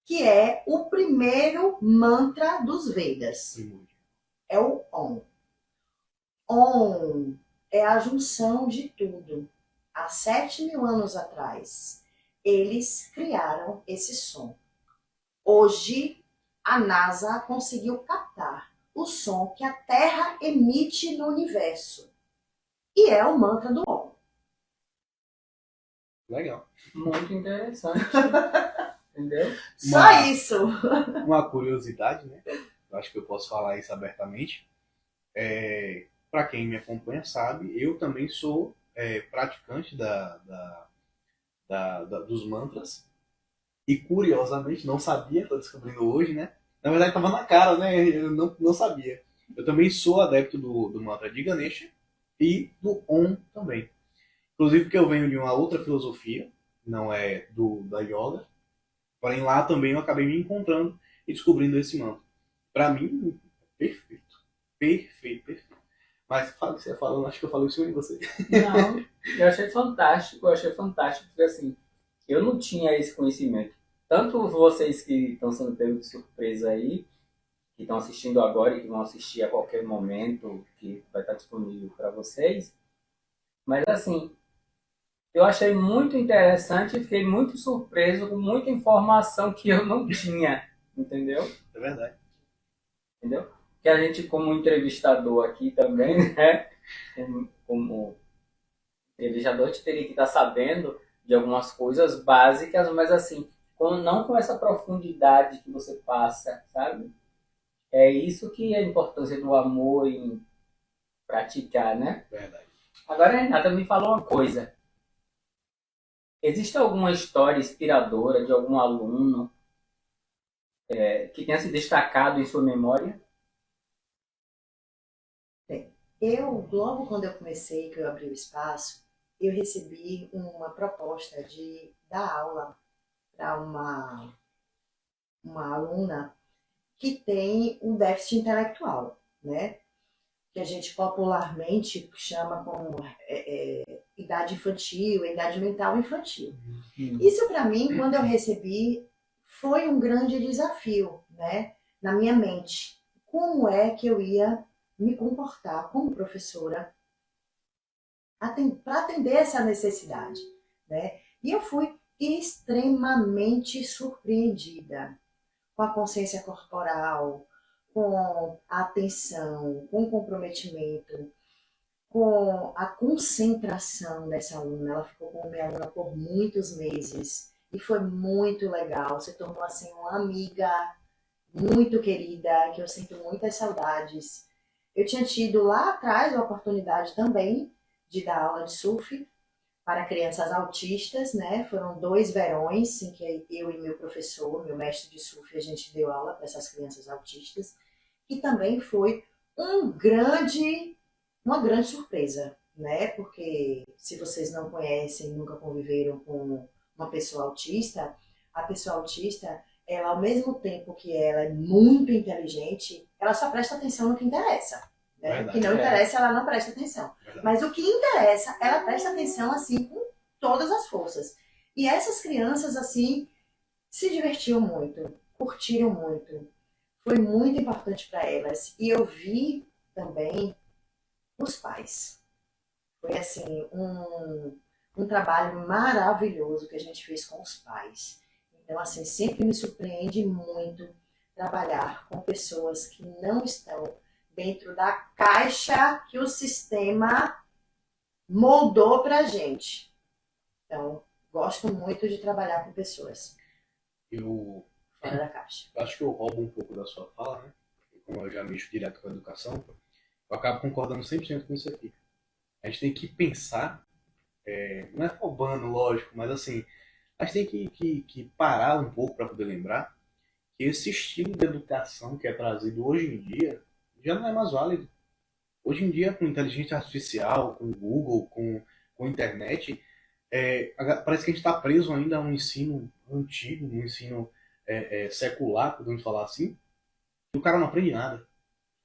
que é o primeiro mantra dos Vedas. É o Om. Om é a junção de tudo. Há 7.000 anos atrás, eles criaram esse som. Hoje, a NASA conseguiu captar o som que a Terra emite no universo. E é o mantra do Om. Legal. Muito interessante. Entendeu? Só isso. Uma curiosidade, né? Eu acho que eu posso falar isso abertamente. Para quem me acompanha sabe, eu também sou praticante dos mantras. E curiosamente, não sabia, estou descobrindo hoje, né? Na verdade estava na cara, né? Eu não sabia. Eu também sou adepto do mantra de Ganesha e do Om também. Inclusive porque eu venho de uma outra filosofia, não é da yoga. Porém lá também eu acabei me encontrando e descobrindo esse mantra. Para mim, perfeito. Perfeito, perfeito. Mas fala o que você falou, acho que eu falei isso em você. Não, eu achei fantástico, porque assim, eu não tinha esse conhecimento. Tanto vocês que estão sendo pegos de surpresa aí, que estão assistindo agora e que vão assistir a qualquer momento, que vai estar disponível para vocês. Mas assim, eu achei muito interessante e fiquei muito surpreso com muita informação que eu não tinha, entendeu? É verdade. Entendeu? Que a gente, como entrevistador aqui também, né? Como entrevistador, a gente teria que estar sabendo de algumas coisas básicas, mas assim, não com essa profundidade que você passa, sabe? É isso que é a importância do amor em praticar, né? Verdade. Agora, Renata, me falou uma coisa. Existe alguma história inspiradora de algum aluno que tenha se destacado em sua memória? Logo quando eu comecei, que eu abri o espaço, eu recebi uma proposta de dar aula para uma aluna que tem um déficit intelectual, né? Que a gente popularmente chama como idade infantil, idade mental infantil. Isso para mim, quando eu recebi, foi um grande desafio, né? Na minha mente. Como é que eu ia me comportar como professora para atender essa necessidade, né? E eu fui extremamente surpreendida com a consciência corporal, com a atenção, com o comprometimento, com a concentração dessa aluna. Ela ficou como minha aluna por muitos meses e foi muito legal. Se tornou assim uma amiga muito querida, que eu sinto muitas saudades. Eu tinha tido lá atrás a oportunidade também de dar aula de surf para crianças autistas, né? Foram 2 verões em que eu e meu professor, meu mestre de surf, a gente deu aula para essas crianças autistas, e também foi uma grande surpresa, né? Porque se vocês não conhecem, nunca conviveram com uma pessoa autista, a pessoa autista, ela ao mesmo tempo que ela é muito inteligente, ela só presta atenção no que interessa. Né? O que não interessa, ela não presta atenção. Verdade. Mas o que interessa, ela presta atenção assim com todas as forças. E essas crianças assim se divertiam muito, curtiram muito. Foi muito importante para elas. E eu vi também os pais. Foi assim um trabalho maravilhoso que a gente fez com os pais. Então assim, sempre me surpreende muito trabalhar com pessoas que não estão dentro da caixa que o sistema moldou pra gente. Então, gosto muito de trabalhar com pessoas fora da caixa. Acho que eu roubo um pouco da sua fala, né? Como eu já mexo direto com a educação, eu acabo concordando 100% com isso aqui. A gente tem que pensar, não é roubando, lógico, mas assim, a gente tem que parar um pouco para poder lembrar que esse estilo de educação que é trazido hoje em dia já não é mais válido. Hoje em dia, com inteligência artificial, com Google, com internet, parece que a gente está preso ainda a um ensino antigo, um ensino secular, podemos falar assim, e o cara não aprende nada.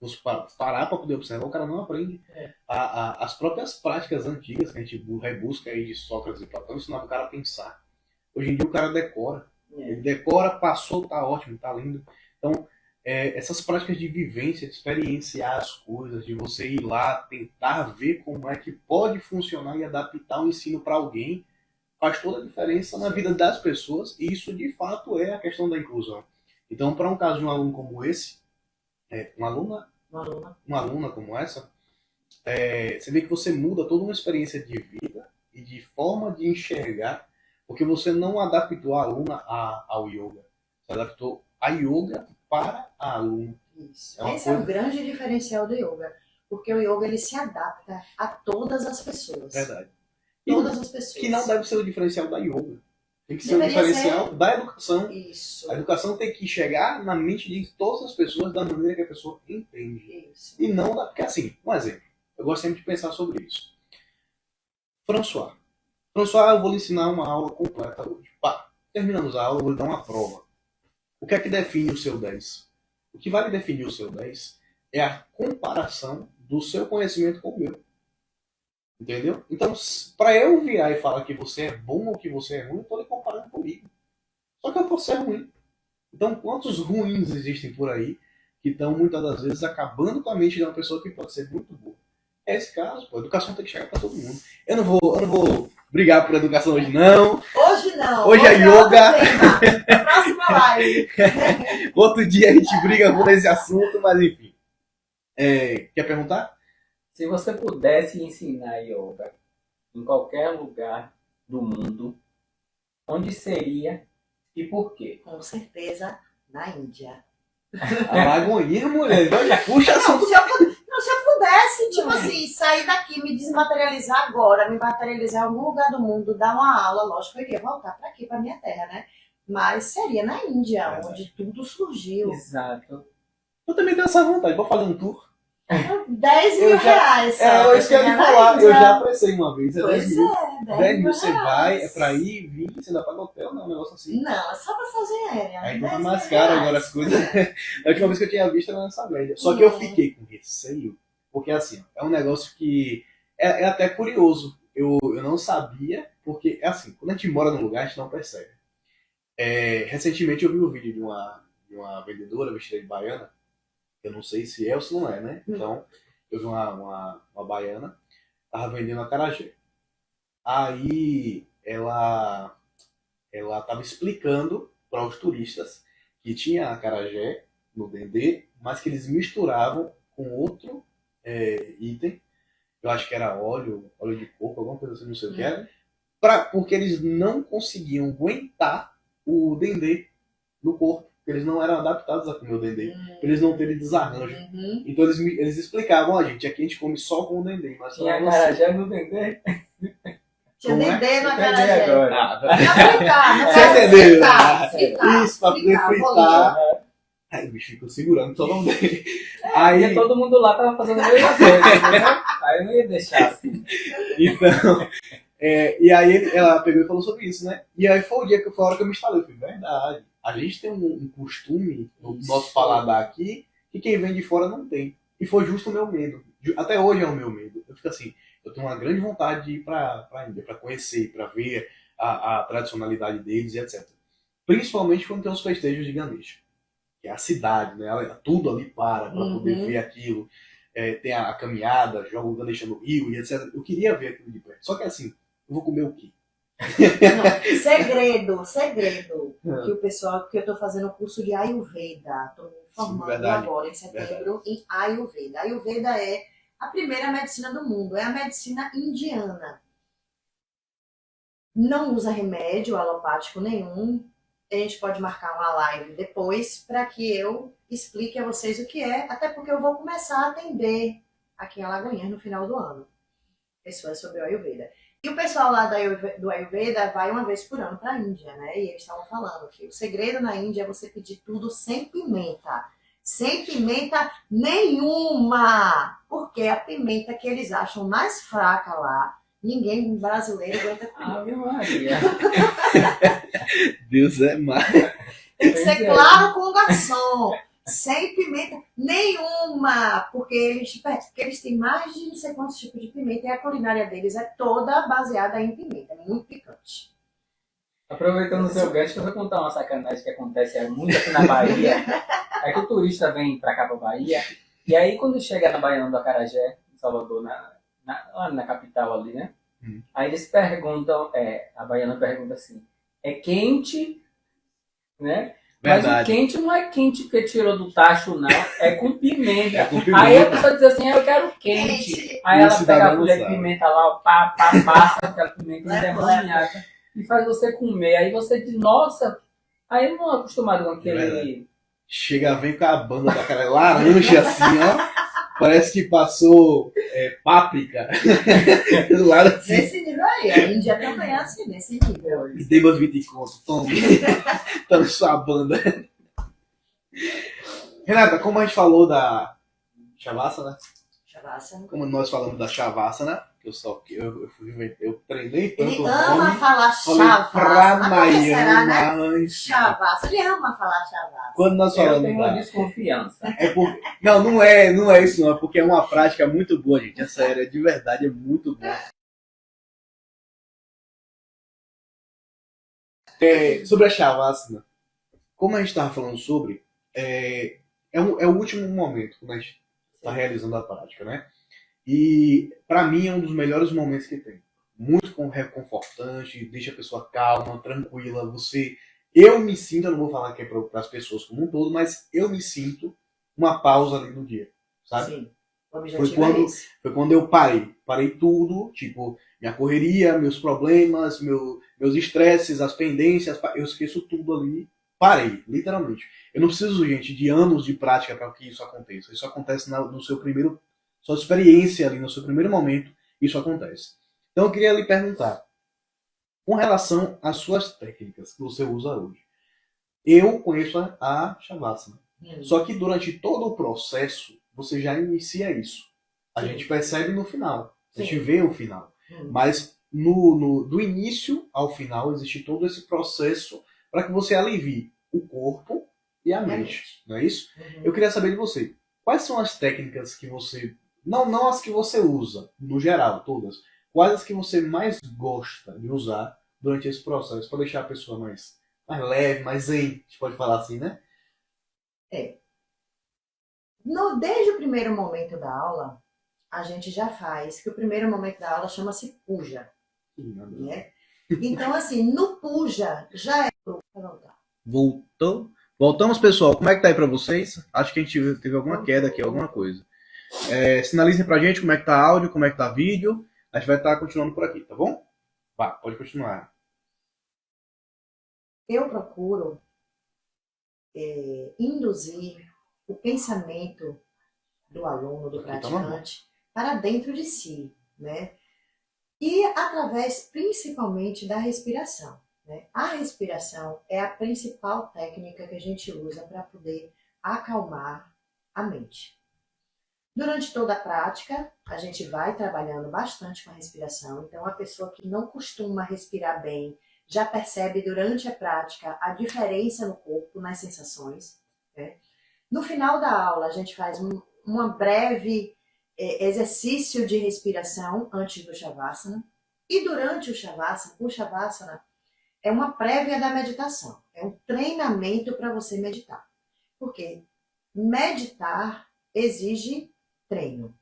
Se parar para poder observar, o cara não aprende. As próprias práticas antigas que a gente rebusca aí de Sócrates e Platão ensinavam o cara a pensar. Hoje em dia o cara decora. Ele decora, passou, tá ótimo, tá lindo. Então, essas práticas de vivência, de experienciar as coisas, de você ir lá, tentar ver como é que pode funcionar e adaptar o ensino para alguém, faz toda a diferença na vida das pessoas, e isso de fato é a questão da inclusão. Então, para um caso de um aluno como esse, uma aluna como essa, você vê que você muda toda uma experiência de vida e de forma de enxergar, porque você não adaptou a aluna ao yoga, você adaptou a yoga para a aluna. Isso. Esse é o grande diferencial do yoga, porque o yoga ele se adapta a todas as pessoas. Verdade. Todas as pessoas. Que não deve ser o diferencial da yoga. Tem que ser o diferencial da educação. Isso. A educação tem que chegar na mente de todas as pessoas da maneira que a pessoa entende. Isso. E não da... Porque assim, um exemplo. Eu gosto sempre de pensar sobre isso. François, eu vou lhe ensinar uma aula completa hoje. Terminamos a aula, eu vou lhe dar uma prova. O que é que define o seu 10? O que vai definir o seu 10 é a comparação do seu conhecimento com o meu. Entendeu? Então, para eu virar e falar que você é bom ou que você é ruim, eu tô lhe comparando comigo. Só que eu posso ser ruim. Então, quantos ruins existem por aí que estão, muitas das vezes, acabando com a mente de uma pessoa que pode ser muito boa? É esse caso, pô. A educação tem que chegar para todo mundo. Eu não vou brigar por educação hoje, não. Hoje não. Hoje é yoga. Próxima live. Outro dia a gente briga por esse assunto, mas enfim. Quer perguntar? Se você pudesse ensinar yoga em qualquer lugar do mundo, onde seria e por quê? Com certeza, na Índia. Alagoinha, mulher. Puxa assunto. Se eu pudesse, tipo assim, sair daqui, me desmaterializar agora, me materializar em algum lugar do mundo, dar uma aula, lógico que eu iria voltar para aqui, para minha terra, né? Mas seria na Índia, onde tudo surgiu. Exato. Eu também tenho essa vontade. Vou fazer um tour. 10 mil reais. Só, isso que eu ia falar. Eu já apressei uma vez. Pois 10 mil você vai, é pra ir, vir, você ainda paga hotel, não, um negócio assim. Não, é só pra fazer aérea. Aí então tá mais caro agora as coisas. A última vez que eu tinha visto era nessa média. Só que eu fiquei com receio, porque assim, é um negócio que é até curioso. Eu não sabia, porque é assim, quando a gente mora num lugar, a gente não percebe. Recentemente eu vi um vídeo de uma vendedora vestida de baiana. Eu não sei se é ou se não é, né? Então, eu vi uma baiana, tava vendendo acarajé. Aí, ela tava explicando para os turistas que tinha acarajé no dendê, mas que eles misturavam com outro item. Eu acho que era óleo de coco, alguma coisa assim, não sei o que era. Porque eles não conseguiam aguentar o dendê no corpo. Eles não eram adaptados a comer o dendê. Eles não terem desarranjo. Então eles explicavam, ó, gente, aqui a gente come só com o dendê. Mas tinha acarajé no dendê? Tinha dendê no acarajé. Agora. Você entendeu? Fritar. Isso, pra poder fritar. Aí o bicho ficou segurando todo mundo dele. Aí porque todo mundo lá tava fazendo a mesma coisa, entendeu? Aí eu não ia deixar assim. Então, e aí ela pegou e falou sobre isso, né? E aí foi a hora que eu me instalei. Eu falei, verdade. A gente tem um costume no nosso paladar aqui que quem vem de fora não tem. E foi justo o meu medo. Até hoje é o meu medo. Eu fico assim, eu tenho uma grande vontade de ir pra Índia, pra conhecer, pra ver a tradicionalidade deles e etc. Principalmente quando tem os festejos de Ganesha. Que é a cidade, né? Tudo ali para poder ver aquilo. Tem a caminhada, joga o Ganesha no rio e etc. Eu queria ver aquilo de perto. Só que assim, eu vou comer o quê? Não, segredo que eu tô fazendo o curso de Ayurveda, tô me formando agora em setembro em Ayurveda. Ayurveda é a primeira medicina do mundo, é a medicina indiana. Não usa remédio alopático nenhum. A gente pode marcar uma live depois para que eu explique a vocês o que é, até porque eu vou começar a atender aqui em Alagoinhas no final do ano pessoas sobre o Ayurveda. E o pessoal lá do Ayurveda vai uma vez por ano para a Índia, né? E eles estavam falando que o segredo na Índia é você pedir tudo sem pimenta. Sem pimenta nenhuma! Porque a pimenta que eles acham mais fraca lá, ninguém brasileiro aguenta comer. Ave Maria. Deus é mais. Tem que ser claro com o garçom. Sem pimenta nenhuma, porque eles têm mais de não sei quantos tipos de pimenta e a culinária deles é toda baseada em pimenta, é muito picante. Aproveitando o seu gancho, eu vou contar uma sacanagem que acontece muito aqui na Bahia. É que o turista vem pra cá pra Bahia, e aí quando chega na Baiana do Acarajé, em Salvador, lá na capital ali, né? Aí eles perguntam, a baiana pergunta assim, é quente, né? Verdade. Mas o quente não é quente porque tirou do tacho, não. É com pimenta. É com pimenta. Aí a pessoa diz assim, eu quero quente. Aí ela pega a colher de pimenta lá, passa aquela pimenta endemoniada e faz você comer. Aí você diz, nossa, aí não é acostumado com aquele... Chega, vem com a banda da cara laranja assim, ó. Parece que passou páprica. Do lado assim. Nesse nível aí, a Índia também é assim, nesse nível. E dei meus 20 conto, tome. Tome sua banda. Renata, como a gente falou da Shavasana, Shavasana. como nós falamos da Shavasana, que eu treinei tanto Ele o ama nome. falar Falei chavaça. pra Mas por que será, né? Maiana. Chavaça. Ele ama falar chavaça. Quando nós Eu falamos tenho uma desconfiança. não é isso não, é porque é uma prática muito boa, gente. É sério, de verdade, é muito bom. Sobre a Shavasana, como a gente estava falando sobre, é o último momento quando a gente está realizando a prática, né? E para mim é um dos melhores momentos que tem. Muito reconfortante, deixa a pessoa calma, tranquila. Eu me sinto, eu não vou falar que é para as pessoas como um todo, mas eu me sinto uma pausa ali no dia, sabe? Sim. O objetivo é esse. Foi quando eu parei tudo, tipo, minha correria, meus problemas, meus estresses, as pendências, eu esqueço tudo ali, parei, literalmente. Eu não preciso, gente, de anos de prática para que isso aconteça. Isso acontece no seu primeiro, sua experiência ali, no seu primeiro momento, isso acontece. Então eu queria lhe perguntar, com relação às suas técnicas que você usa hoje. Eu conheço a Shavasana. Só que durante todo o processo, você já inicia isso. A gente percebe no final. A gente vê o final. Mas do início ao final, existe todo esse processo para que você alivie o corpo e a mente. Não é isso? Eu queria saber de você. Quais são as técnicas que você... Não as que você usa, no geral, todas. Quais as que você mais gosta de usar durante esse processo para deixar a pessoa mais leve, mais zen, a gente pode falar assim, né? Desde o primeiro momento da aula, a gente já faz, que o primeiro momento da aula chama-se puja. Né? Então, assim, no puja já é... Voltamos, pessoal. Como é que tá aí para vocês? Acho que a gente teve alguma queda aqui, alguma coisa. Sinalizem pra gente como é que tá áudio, como é que tá vídeo. A gente vai estar continuando por aqui, tá bom? Vá, pode continuar. Eu procuro induzir o pensamento do aluno, do praticante, para dentro de si, né? E através principalmente da respiração, né? A respiração é a principal técnica que a gente usa para poder acalmar a mente. Durante toda a prática, a gente vai trabalhando bastante com a respiração. Então, a pessoa que não costuma respirar bem já percebe durante a prática a diferença no corpo, nas sensações, né? No final da aula, a gente faz uma breve exercício de respiração antes do Shavasana. E durante o Shavasana é uma prévia da meditação. É um treinamento para você meditar. Porque meditar exige treino.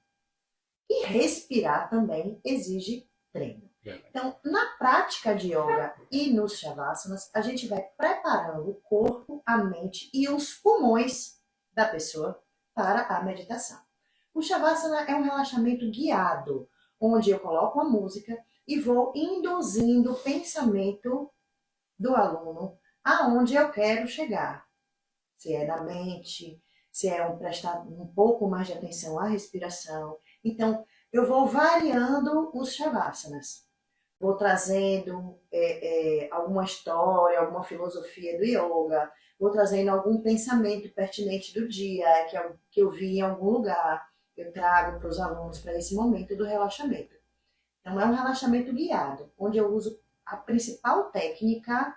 E respirar também exige treino. Então, na prática de yoga e nos Shavasanas, a gente vai preparando o corpo, a mente e os pulmões da pessoa para a meditação. O Shavasana é um relaxamento guiado, onde eu coloco a música e vou induzindo o pensamento do aluno aonde eu quero chegar. Se é na mente, se é prestar um pouco mais de atenção à respiração. Então, eu vou variando os Shavasanas. Vou trazendo alguma história, alguma filosofia do yoga, vou trazendo algum pensamento pertinente do dia, que eu vi em algum lugar, eu trago para os alunos para esse momento do relaxamento. Então, é um relaxamento guiado, onde eu uso a principal técnica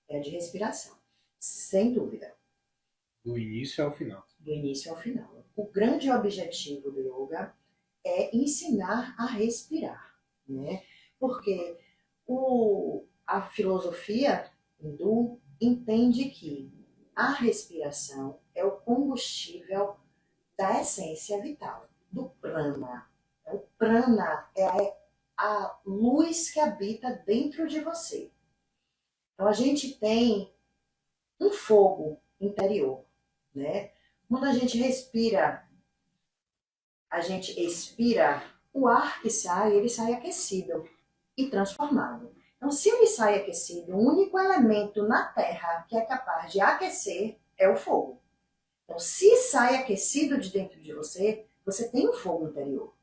de respiração, sem dúvida. Do início ao final. Do início ao final. O grande objetivo do yoga é ensinar a respirar, né? Porque a filosofia hindu entende que a respiração é o combustível da essência vital, do prana. O prana é a luz que habita dentro de você. Então a gente tem um fogo interior, né? Quando a gente respira, a gente expira, o ar que sai, ele sai aquecido e transformado. Então, se ele sai aquecido, o único elemento na Terra que é capaz de aquecer é o fogo. Então, se sai aquecido de dentro de você, você tem um fogo interior.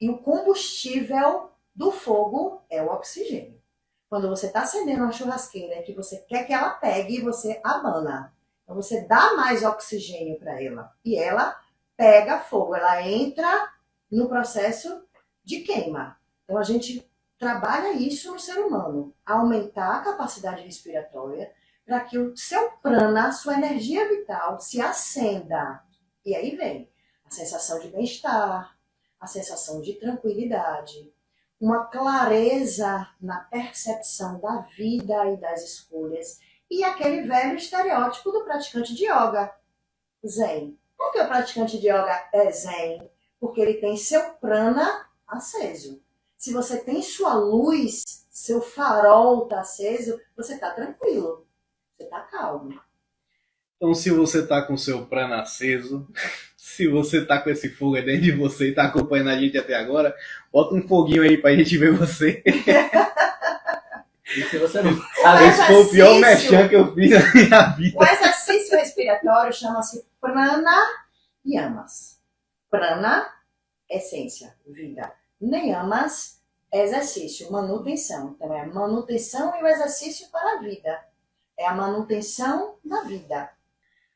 E o combustível do fogo é o oxigênio. Quando você está acendendo uma churrasqueira que você quer que ela pegue, você abana. Então, você dá mais oxigênio para ela. E ela pega fogo, ela entra no processo de queima. Então a gente trabalha isso no ser humano, aumentar a capacidade respiratória para que o seu prana, a sua energia vital, se acenda. E aí vem a sensação de bem-estar, a sensação de tranquilidade, uma clareza na percepção da vida e das escolhas, e aquele velho estereótipo do praticante de yoga, zen. Por que o praticante de yoga é zen? Porque ele tem seu prana aceso. Se você tem sua luz, seu farol está aceso, você está tranquilo, você está calmo. Então, se você está com o seu prana aceso, se você está com esse fogo aí dentro de você e está acompanhando a gente até agora, bota um foguinho aí pra gente ver você. E se você não sabe, esse foi o pior merchan que eu fiz na minha vida. O exercício respiratório chama-se pranayamas. Prana, essência, vida. Niyamas, exercício, manutenção. Então é a manutenção e o exercício para a vida. É a manutenção da vida.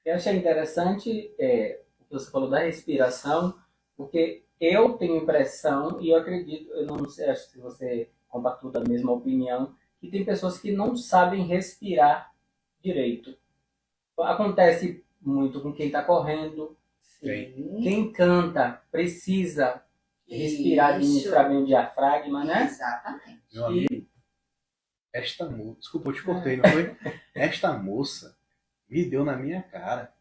Eu achei interessante o que você falou da respiração, porque eu tenho impressão, e eu acredito, eu não sei, acho que você compartilha da mesma opinião, que tem pessoas que não sabem respirar direito. Acontece muito com quem está correndo. Sim. Quem canta precisa respirar, administrar bem o diafragma, né? Exatamente. Meu amigo, esta moça... Desculpa, eu te cortei, não foi? Esta moça me deu na minha cara.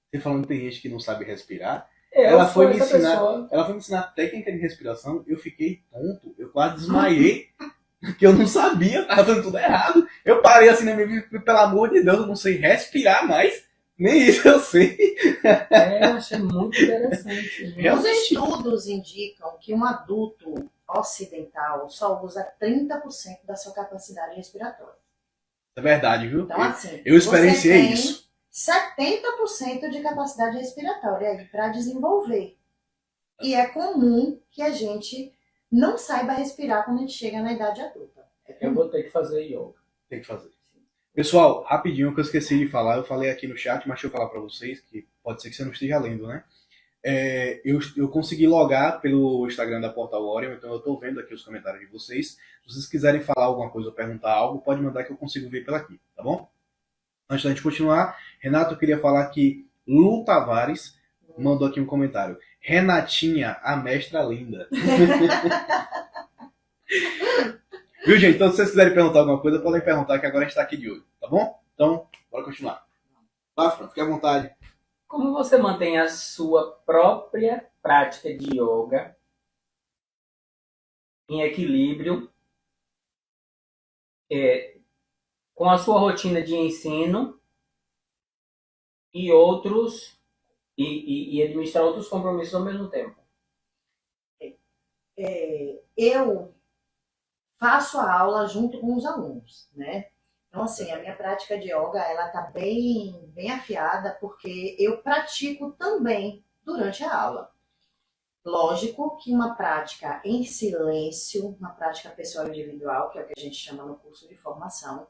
Você falando que tem gente que não sabe respirar. Ela foi me ensinar técnica de respiração. Eu fiquei tonto. Eu quase desmaiei. Porque eu não sabia. Tava fazendo tudo errado. Eu parei assim na minha vida. Pelo amor de Deus, eu não sei respirar mais. Nem isso eu sei. Eu achei muito interessante. Os estudos indicam que um adulto ocidental só usa 30% da sua capacidade respiratória. É verdade, viu? Então, assim, eu experienciei isso. 70% de capacidade respiratória aí para desenvolver. E é comum que a gente não saiba respirar quando a gente chega na idade adulta. Eu vou ter que fazer yoga. Tem que fazer. Pessoal, rapidinho, que eu esqueci de falar, eu falei aqui no chat, mas deixa eu falar para vocês, que pode ser que você não esteja lendo, né? Eu consegui logar pelo Instagram da Portal Orion, então eu estou vendo aqui os comentários de vocês. Se vocês quiserem falar alguma coisa ou perguntar algo, pode mandar que eu consigo ver pela aqui, tá bom? Antes da gente continuar, Renato, eu queria falar que Lu Tavares mandou aqui um comentário. Renatinha, a mestra linda. Viu, gente? Então, se vocês quiserem perguntar alguma coisa, podem perguntar, que agora a gente está aqui de olho, tá bom? Então, bora continuar. Vai, Fran, fique à vontade. Como você mantém a sua própria prática de yoga em equilíbrio com a sua rotina de ensino e administrar outros compromissos ao mesmo tempo? Eu faço a aula junto com os alunos, né? Então, assim, a minha prática de yoga, ela tá bem afiada, porque eu pratico também durante a aula. Lógico que uma prática em silêncio, uma prática pessoal individual, que é o que a gente chama no curso de formação,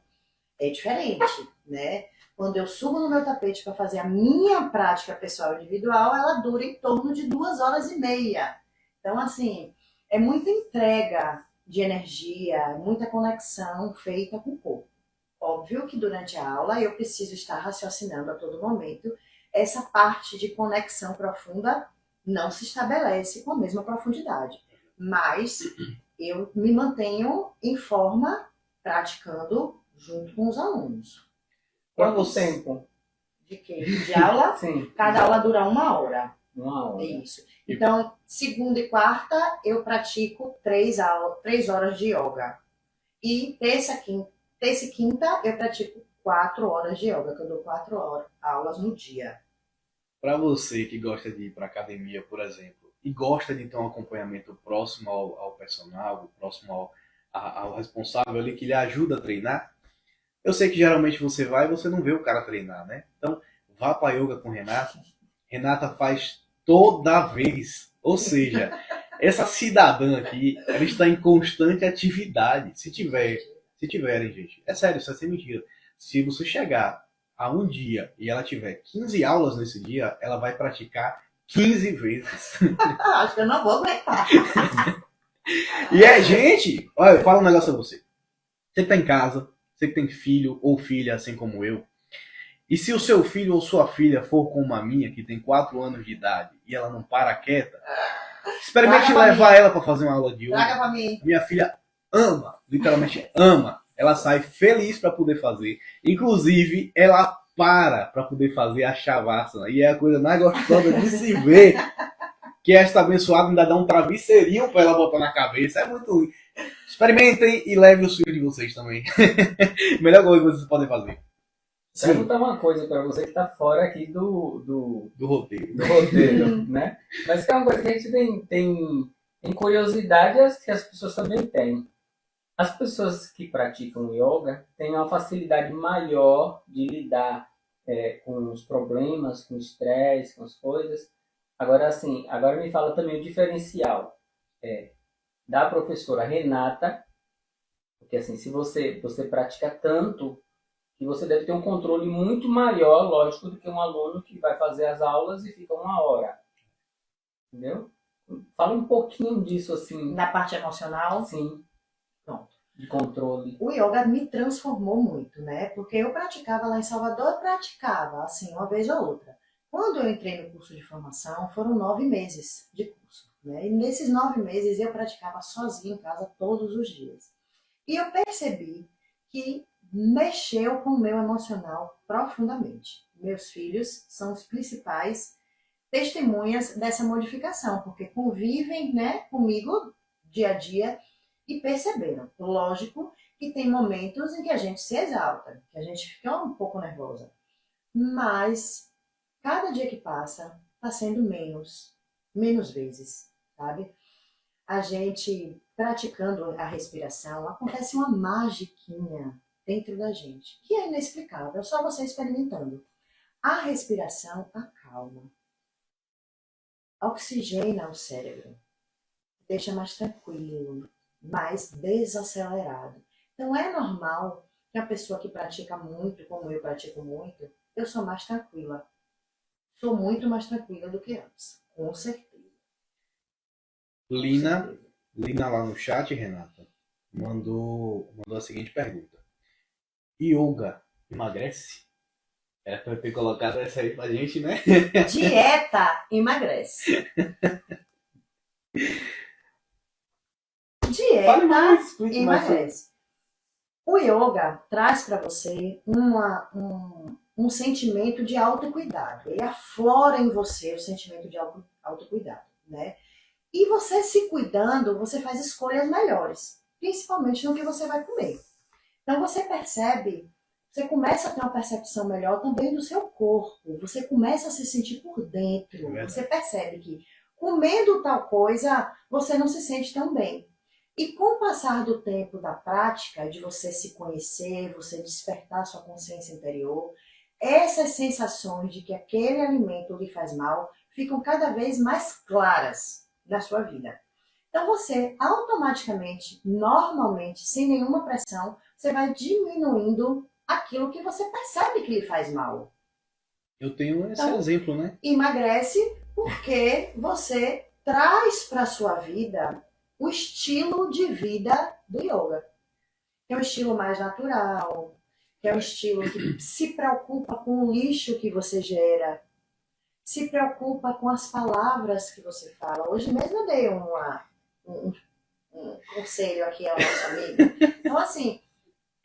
é diferente, né? Quando eu subo no meu tapete para fazer a minha prática pessoal individual, ela dura em torno de 2h30. Então, assim, é muita entrega de energia, muita conexão feita com o corpo. Óbvio que durante a aula eu preciso estar raciocinando a todo momento. Essa parte de conexão profunda não se estabelece com a mesma profundidade. Mas eu me mantenho em forma, praticando junto com os alunos. Quanto tempo? De quê? De aula? Sim. Cada aula dura 1 hora. 1 hora. Isso. Então, segunda e quarta, eu pratico 3 horas de yoga. E terça e quinta, eu pratico 4 horas de yoga, que eu dou 4 aulas no dia. Para você que gosta de ir para academia, por exemplo, e gosta de ter um acompanhamento próximo ao personal, próximo ao responsável ali, que lhe ajuda a treinar, eu sei que geralmente você vai e você não vê o cara treinar, né? Então, vá para yoga com Renata. Renata faz toda vez. Ou seja, essa cidadã aqui, ela está em constante atividade. Se tiverem, gente, é sério, isso é sem mentira. Se você chegar a um dia e ela tiver 15 aulas nesse dia, ela vai praticar 15 vezes. Acho que eu não vou aguentar. E gente, olha, fala um negócio a você. Você que tá em casa, você que tem filho ou filha, assim como eu, e se o seu filho ou sua filha for como a minha, que tem 4 anos de idade, e ela não para quieta, experimente levar ela para fazer uma aula de yoga. Traga pra mim. Minha filha ama, literalmente ama. Ela sai feliz para poder fazer. Inclusive, ela para poder fazer a Shavasana. E é a coisa mais gostosa de se ver. Que esta abençoada ainda dá um travesseirinho para ela botar na cabeça. É muito ruim. Experimentem e levem os filhos de vocês também. Melhor coisa que vocês podem fazer. Perguntar uma coisa para você que está fora aqui do roteiro. Do roteiro, né? Mas que é uma coisa que a gente tem curiosidade que as pessoas também têm. As pessoas que praticam yoga têm uma facilidade maior de lidar com os problemas, com o estresse, com as coisas. Agora, assim, agora me fala também o diferencial da professora Renata, porque assim, se você pratica tanto, que você deve ter um controle muito maior, lógico, do que um aluno que vai fazer as aulas e fica 1 hora. Entendeu? Fala um pouquinho disso, assim. Na parte emocional? Sim. Pronto. De controle. O yoga me transformou muito, né? Porque eu praticava lá em Salvador, eu praticava, assim, uma vez ou outra. Quando eu entrei no curso de formação, foram 9 meses de curso, né? E nesses 9 meses eu praticava sozinha em casa todos os dias. E eu percebi que mexeu com o meu emocional profundamente. Meus filhos são os principais testemunhas dessa modificação, porque convivem, né, comigo dia a dia e perceberam. Lógico que tem momentos em que a gente se exalta, que a gente fica um pouco nervosa, mas cada dia que passa está sendo menos vezes, sabe? A gente praticando a respiração, acontece uma magiquinha dentro da gente, que é inexplicável, é só você experimentando. A respiração acalma, oxigena o cérebro, deixa mais tranquilo, mais desacelerado. Então é normal que a pessoa que pratica muito, como eu pratico muito, eu sou mais tranquila. Sou muito mais tranquila do que antes, com certeza. Lina lá no chat, Renata, mandou a seguinte pergunta. Yoga emagrece? Era pra eu ter colocado essa aí pra gente, né? Dieta emagrece. Dieta emagrece. O yoga traz para você um sentimento de autocuidado. Ele aflora em você o sentimento de autocuidado, né? E você se cuidando, você faz escolhas melhores, principalmente no que você vai comer. Então você percebe, você começa a ter uma percepção melhor também do seu corpo, você começa a se sentir por dentro, você percebe que comendo tal coisa, você não se sente tão bem. E com o passar do tempo da prática, de você se conhecer, você despertar sua consciência interior, essas sensações de que aquele alimento lhe faz mal ficam cada vez mais claras na sua vida. Então você automaticamente, normalmente, sem nenhuma pressão, você vai diminuindo aquilo que você percebe que lhe faz mal. Eu tenho esse exemplo, né? Emagrece porque você traz para a sua vida o estilo de vida do yoga. Que é um estilo mais natural, que é um estilo que se preocupa com o lixo que você gera, se preocupa com as palavras que você fala. Hoje mesmo eu dei um conselho aqui ao nosso amigo. Então, assim,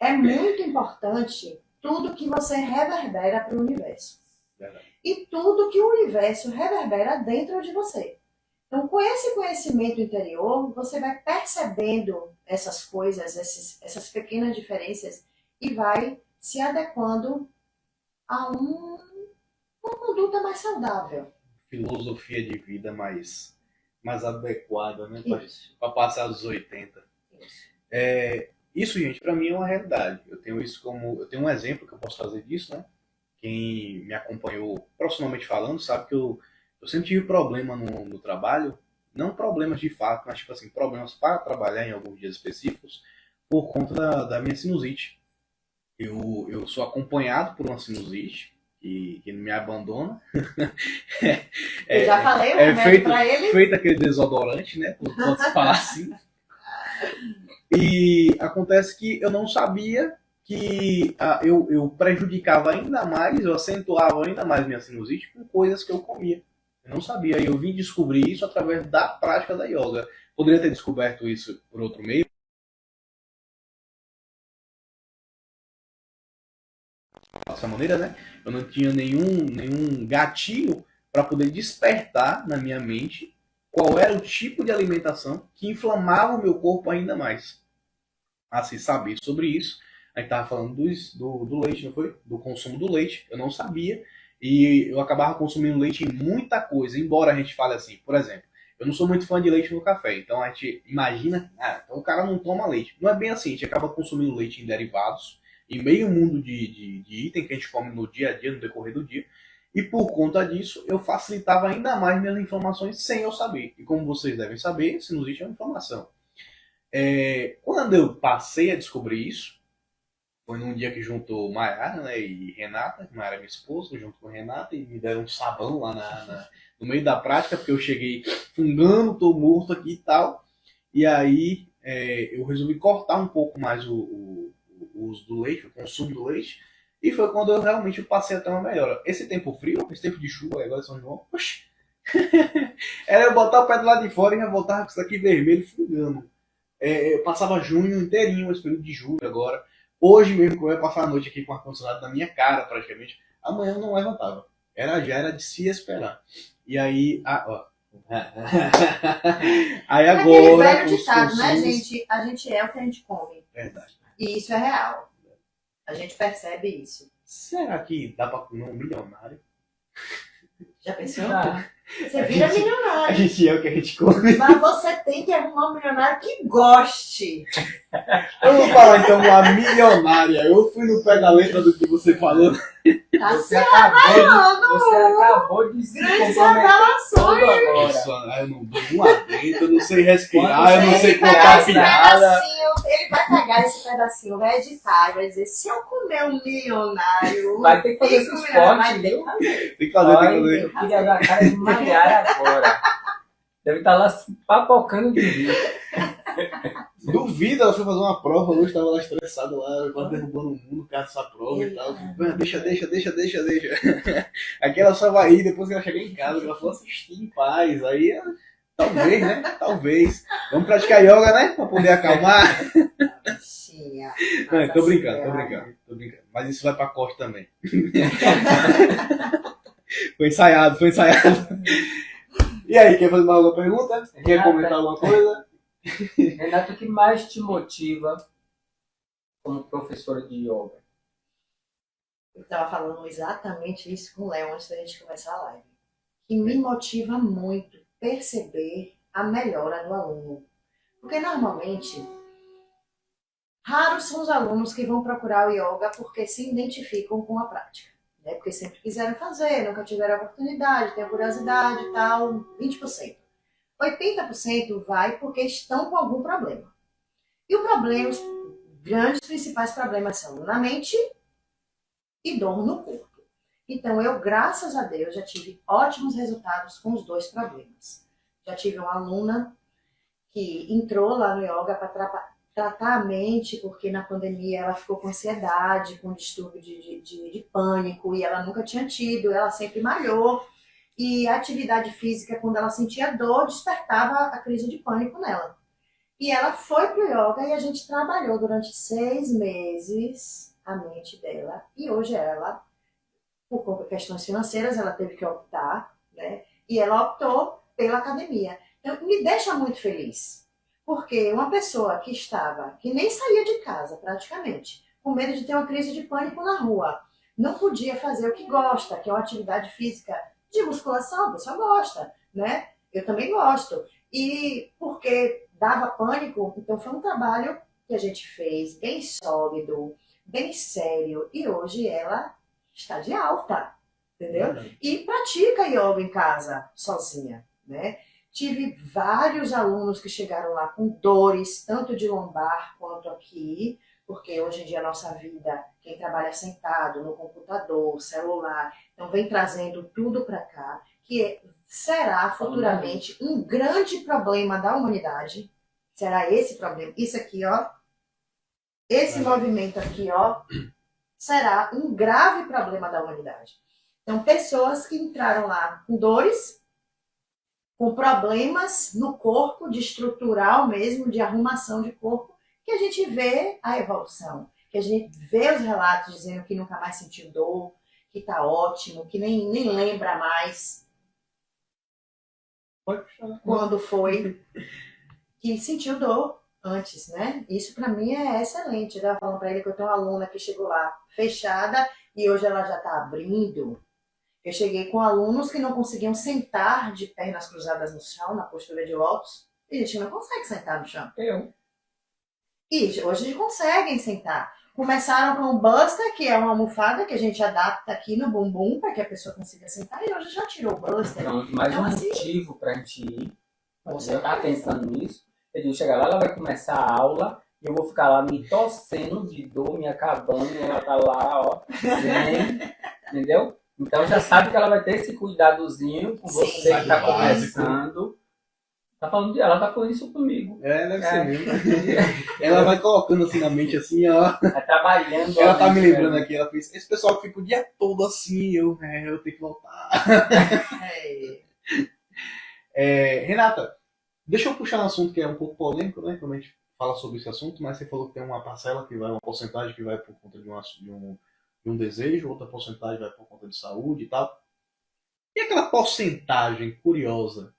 é muito importante tudo que você reverbera para o universo. Verdade. E tudo que o universo reverbera dentro de você. Então, com esse conhecimento interior, você vai percebendo essas coisas, essas pequenas diferenças e vai se adequando a uma conduta mais saudável. Filosofia de vida mais adequada, né? Para passar dos 80. Isso, gente, para mim é uma realidade. Eu tenho um exemplo que eu posso fazer disso, né? Quem me acompanhou profissionalmente falando sabe que eu sempre tive problema no trabalho, não problemas de fato, mas tipo assim, problemas para trabalhar em alguns dias específicos por conta da minha sinusite. Eu sou acompanhado por uma sinusite que não me abandona. Eu já falei o remédio para ele. Feito aquele desodorante, né? Pode falar assim. E acontece que eu não sabia que eu prejudicava ainda mais, eu acentuava ainda mais minha sinusite com coisas que eu comia. Eu não sabia, e eu vim descobrir isso através da prática da yoga. Poderia ter descoberto isso por outro meio, dessa maneira, né? Eu não tinha nenhum gatilho para poder despertar na minha mente qual era o tipo de alimentação que inflamava o meu corpo ainda mais. A se saber sobre isso, a gente estava falando do leite, não foi? Do consumo do leite, eu não sabia, e eu acabava consumindo leite em muita coisa, embora a gente fale assim, por exemplo, eu não sou muito fã de leite no café, então a gente imagina, então o cara não toma leite. Não é bem assim, a gente acaba consumindo leite em derivados, em meio mundo de item que a gente come no dia a dia, no decorrer do dia, e por conta disso, eu facilitava ainda mais minhas informações sem eu saber. E como vocês devem saber, sinusite é uma informação. Quando eu passei a descobrir isso, foi num dia que juntou Maiara, né, e Renata, Maiara é minha esposa, junto com Renata, e me deram um sabão lá no meio da prática, porque eu cheguei fungando, tô morto aqui e tal, e aí eu resolvi cortar um pouco mais o uso do leite, o consumo do leite, e foi quando eu realmente passei a ter uma melhora. Esse tempo frio, esse tempo de chuva, agora São João, oxi, era eu botar o pé do lado de fora e já voltava com isso aqui vermelho, fungando. Eu passava junho inteirinho, esse período de julho agora. Hoje mesmo, que eu ia passar a noite aqui com o ar-condicionado na minha cara, praticamente, amanhã eu não levantava. Já era de se esperar. E aí, aí agora. Aquele velho ditado, né, gente? A gente é o que a gente come. Verdade. E isso é real. A gente percebe isso. Será que dá pra comer um milionário? Já pensou? Ah, Você vira A milionário. gente é o que a gente come. Mas você tem que arrumar um milionário que goste. Eu vou falar então uma milionária. Eu fui no pé da letra do que você falou. Tá você certo, acabou de se grandes comprometer todo revelações. agora. Eu não dou um adentro, eu não sei respirar, eu não Ele sei pega contar esse piada. pedacinho, ele vai pegar esse pedacinho, vai editar e vai dizer, se eu comer um milionário... Vai ter que fazer esse vai esporte, ter viu? que fazer. Tem que fazer, tem que Olha, fazer. eu queria ver a cara de Maiara agora. Deve estar lá se papocando de rir. Duvido, ela foi fazer uma prova hoje, tava lá estressada lá, quase derrubando o mundo, por causa dessa prova e tal. Deixa. Aqui ela só vai ir depois que ela chegar em casa, ela for assistir em paz. Aí, talvez, né? Talvez. Vamos praticar yoga, né? Pra poder acalmar. Bichinha. Não, tô brincando. Mas isso vai pra corte também. Foi ensaiado. E aí, quer fazer mais alguma pergunta? Quer comentar alguma coisa? Renato, o que mais te motiva como professora de yoga? Eu estava falando exatamente isso com o Léo antes da gente começar a live. Que me motiva muito perceber a melhora do aluno. Porque normalmente, raros são os alunos que vão procurar o yoga porque se identificam com a prática. Né? Porque sempre quiseram fazer, nunca tiveram oportunidade, têm curiosidade e tal, 20%. 80% vai porque estão com algum problema. E o problema, os grandes principais problemas são na mente e dor no corpo. Então eu, graças a Deus, já tive ótimos resultados com os dois problemas. Já tive uma aluna que entrou lá no yoga para tratar a mente, porque na pandemia ela ficou com ansiedade, com distúrbio de pânico, e ela nunca tinha tido, ela sempre malhou. E a atividade física, quando ela sentia dor, despertava a crise de pânico nela. E ela foi pro yoga e a gente trabalhou durante 6 meses a mente dela. E hoje ela, por questões financeiras, ela teve que optar, né? E ela optou pela academia. Então, me deixa muito feliz. Porque uma pessoa que nem saía de casa praticamente, com medo de ter uma crise de pânico na rua, não podia fazer o que gosta, que é uma atividade física de musculação, a pessoa gosta, né? Eu também gosto. E porque dava pânico, então foi um trabalho que a gente fez bem sólido, bem sério, e hoje ela está de alta, entendeu? E pratica yoga em casa, sozinha, né? Tive vários alunos que chegaram lá com dores, tanto de lombar quanto aqui, porque hoje em dia a nossa vida, quem trabalha sentado no computador, celular, então vem trazendo tudo para cá, que será futuramente um grande problema da humanidade, Será esse problema? Isso aqui, ó. Esse movimento aqui, ó, será um grave problema da humanidade. Então, pessoas que entraram lá com dores, com problemas no corpo, de estrutural mesmo, de arrumação de corpo, que a gente vê a evolução, que a gente vê os relatos dizendo que nunca mais sentiu dor, que tá ótimo, que nem lembra mais quando foi que sentiu dor antes, né? Isso para mim é excelente. Eu tava falando para ele que eu tenho uma aluna que chegou lá fechada e hoje ela já tá abrindo. Eu cheguei com alunos que não conseguiam sentar de pernas cruzadas no chão, na postura de lótus. E a gente não consegue sentar no chão. E hoje eles conseguem sentar. Começaram com o Buster, que é uma almofada que a gente adapta aqui no bumbum para que a pessoa consiga sentar. E hoje já tirou o Buster. Pronto, mais um motivo pra gente ir. Eu tava pensando nisso. Eu digo, chegar lá, ela vai começar a aula. E eu vou ficar lá me torcendo de dor, me acabando. E ela tá lá, ó, zen, entendeu? Então já sabe que ela vai ter esse cuidadozinho com você que tá começando. Tá falando de ela, tá falando isso comigo. Deve ser mesmo. Ela vai colocando assim na mente, assim, ó. Tá trabalhando. Ela tá me lembrando aqui, ela fez. Esse pessoal que fica o dia todo assim, eu tenho que voltar. Renata, deixa eu puxar um assunto que é um pouco polêmico, né? Quando a gente fala sobre esse assunto, mas você falou que tem uma parcela que vai, uma porcentagem que vai por conta de um desejo, outra porcentagem vai por conta de saúde e tal. E aquela porcentagem curiosa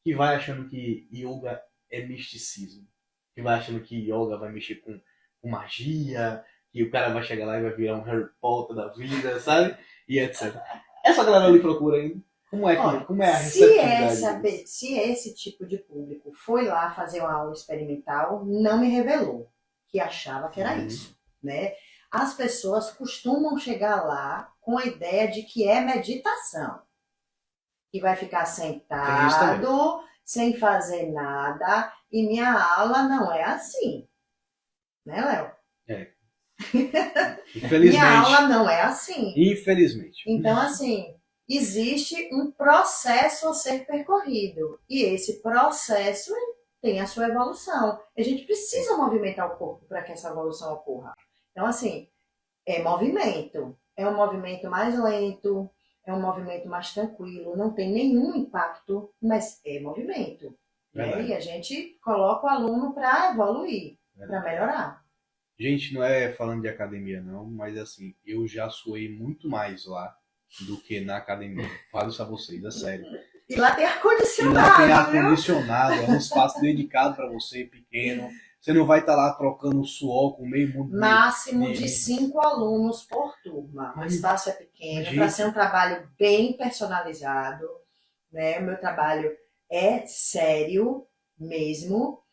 que vai achando que yoga é misticismo, que vai achando que yoga vai mexer com magia, que o cara vai chegar lá e vai virar um Harry Potter da vida, sabe? E etc. Essa galera ali procura ainda. Como é a receptividade? Se esse tipo de público foi lá fazer uma aula experimental, não me revelou que achava que era isso, né? As pessoas costumam chegar lá com a ideia de que é meditação. Que vai ficar sentado, sem fazer nada. E minha aula não é assim. Né, Léo? Infelizmente. Minha aula não é assim. Infelizmente. Então, assim, existe um processo a ser percorrido. E esse processo tem a sua evolução. A gente precisa movimentar o corpo para que essa evolução ocorra. Então, assim, é movimento. É um movimento mais lento, é um movimento mais tranquilo, não tem nenhum impacto, mas é movimento. Né? E a gente coloca o aluno para evoluir, para melhorar. Gente, não é falando de academia não, mas assim, eu já suei muito mais lá do que na academia. Falo isso a vocês, é sério. E lá tem ar-condicionado. E lá tem ar-condicionado, é um espaço dedicado para você, pequeno. Você não vai estar lá trocando suor com meio mundo. Máximo de 5 alunos por turma. O espaço é pequeno, para ser um trabalho bem personalizado. Né? O meu trabalho é sério mesmo.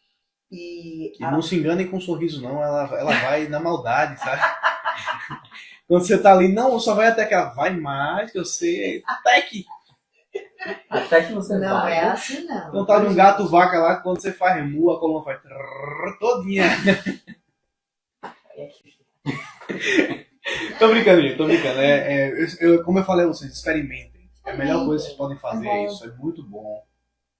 E não se enganem com um sorriso, não. Ela vai na maldade, sabe? Quando você tá ali, não, só vai até aquela. Vai mais, que eu sei. Até que você não vai. É assim, não. Então tá de um gato vaca lá, que quando você faz mu, a coluna faz todinha. Tô brincando, gente, tô brincando. Como eu falei a vocês, experimentem. A melhor coisa que vocês podem fazer é isso, é muito bom.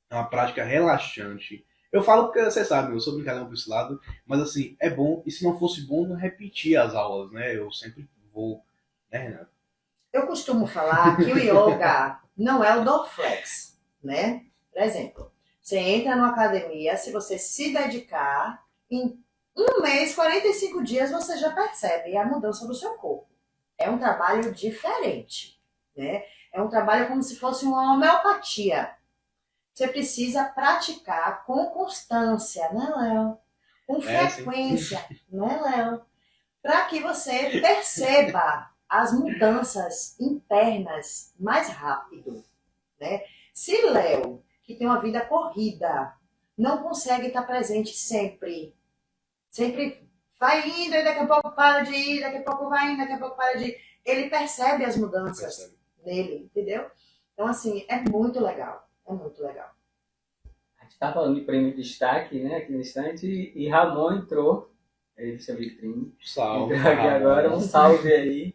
É uma prática relaxante. Eu falo porque você sabe, eu sou brincalhão por esse lado, mas assim, é bom, e se não fosse bom, não repetir as aulas, né? Eu sempre vou, né, Renato? Eu costumo falar que o yoga não é o Dorflex, né? Por exemplo, você entra numa academia, se você se dedicar, em 1 mês, 45 dias, você já percebe a mudança do seu corpo. É um trabalho diferente, né? É um trabalho como se fosse uma homeopatia. Você precisa praticar com constância, né, Léo? Com frequência, né, Léo? Para que você perceba as mudanças internas mais rápido, né? Se Léo, que tem uma vida corrida, não consegue estar presente sempre vai indo e daqui a pouco para de ir, daqui a pouco vai indo, daqui a pouco para de ir, ele percebe as mudanças nele, entendeu? Então, assim, é muito legal. É muito legal. A gente tá falando de prêmio de destaque, né, aqui no instante, e Ramon entrou. Aí, deixa eu vitrine. Salve. Entrou aqui agora, um salve aí.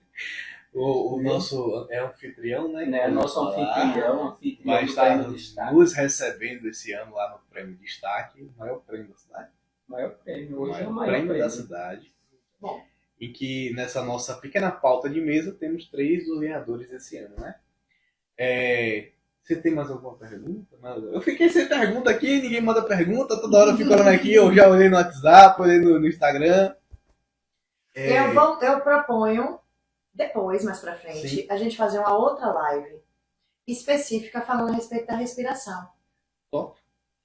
O nosso anfitrião, né? Nosso anfitrião vai estar nos recebendo esse ano lá no Prêmio de Destaque, o maior prêmio da cidade. Maior prêmio. O Hoje é o maior maior prêmio da prêmio. cidade. Bom. E que nessa nossa pequena pauta de mesa temos 3 dos ganhadores desse ano, né? Você tem mais alguma pergunta? Eu fiquei sem pergunta aqui, ninguém manda pergunta, toda hora eu fico olhando aqui, eu já olhei no WhatsApp, olhei no Instagram. Eu proponho, depois, mais pra frente, Sim. a gente fazer uma outra live específica falando a respeito da respiração. Top.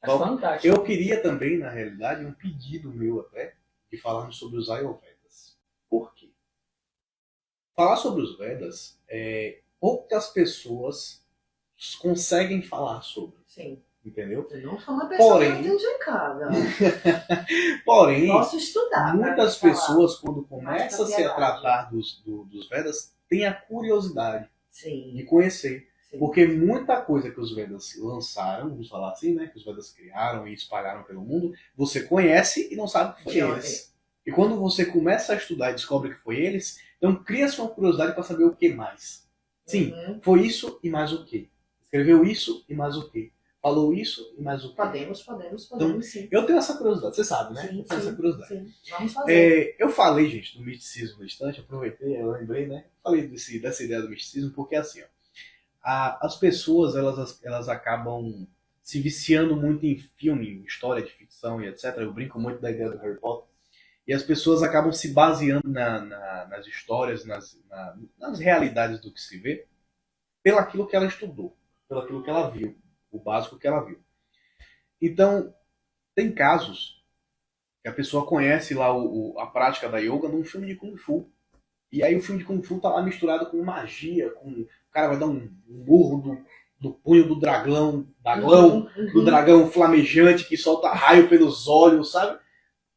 Acho fantástico. Eu queria também, na realidade, um pedido meu até, de falarmos sobre os Ayurvedas. Por quê? Falar sobre os Vedas, poucas pessoas conseguem falar sobre. Sim. Entendeu? Eu não sou uma pessoa Porém- muito indicada. Porém, Posso estudar. muitas pra falar. pessoas, quando começam-se a tratar dos Vedas, têm a curiosidade Sim. de conhecer. Sim. Porque muita coisa que os Vedas lançaram, vamos falar assim, né? Que os Vedas criaram e espalharam pelo mundo, você conhece e não sabe que foi De onde? eles. E quando você começa a estudar e descobre que foi eles, então cria-se uma curiosidade para saber o que mais. Sim, Uhum. foi isso e mais o que? Escreveu isso e mais o que? Falou isso e mais o que? Podemos, sim. Eu tenho essa curiosidade, você sabe, né? Sim, Eu tenho sim, essa curiosidade. sim. Vamos fazer. Eu falei, gente, do misticismo no instante, aproveitei, eu lembrei, né? Falei dessa ideia do misticismo porque assim, ó, as pessoas elas acabam se viciando muito em filme, em história de ficção e etc. Eu brinco muito da ideia do Harry Potter. E as pessoas acabam se baseando nas histórias, nas realidades do que se vê, pelo aquilo que ela estudou, pelo aquilo que ela viu, o básico que ela viu. Então, tem casos que a pessoa conhece lá a prática da yoga num filme de Kung Fu. E aí o filme de Kung Fu tá lá misturado com magia, o cara vai dar um murro do punho do dragão, do dragão flamejante que solta raio pelos olhos, sabe?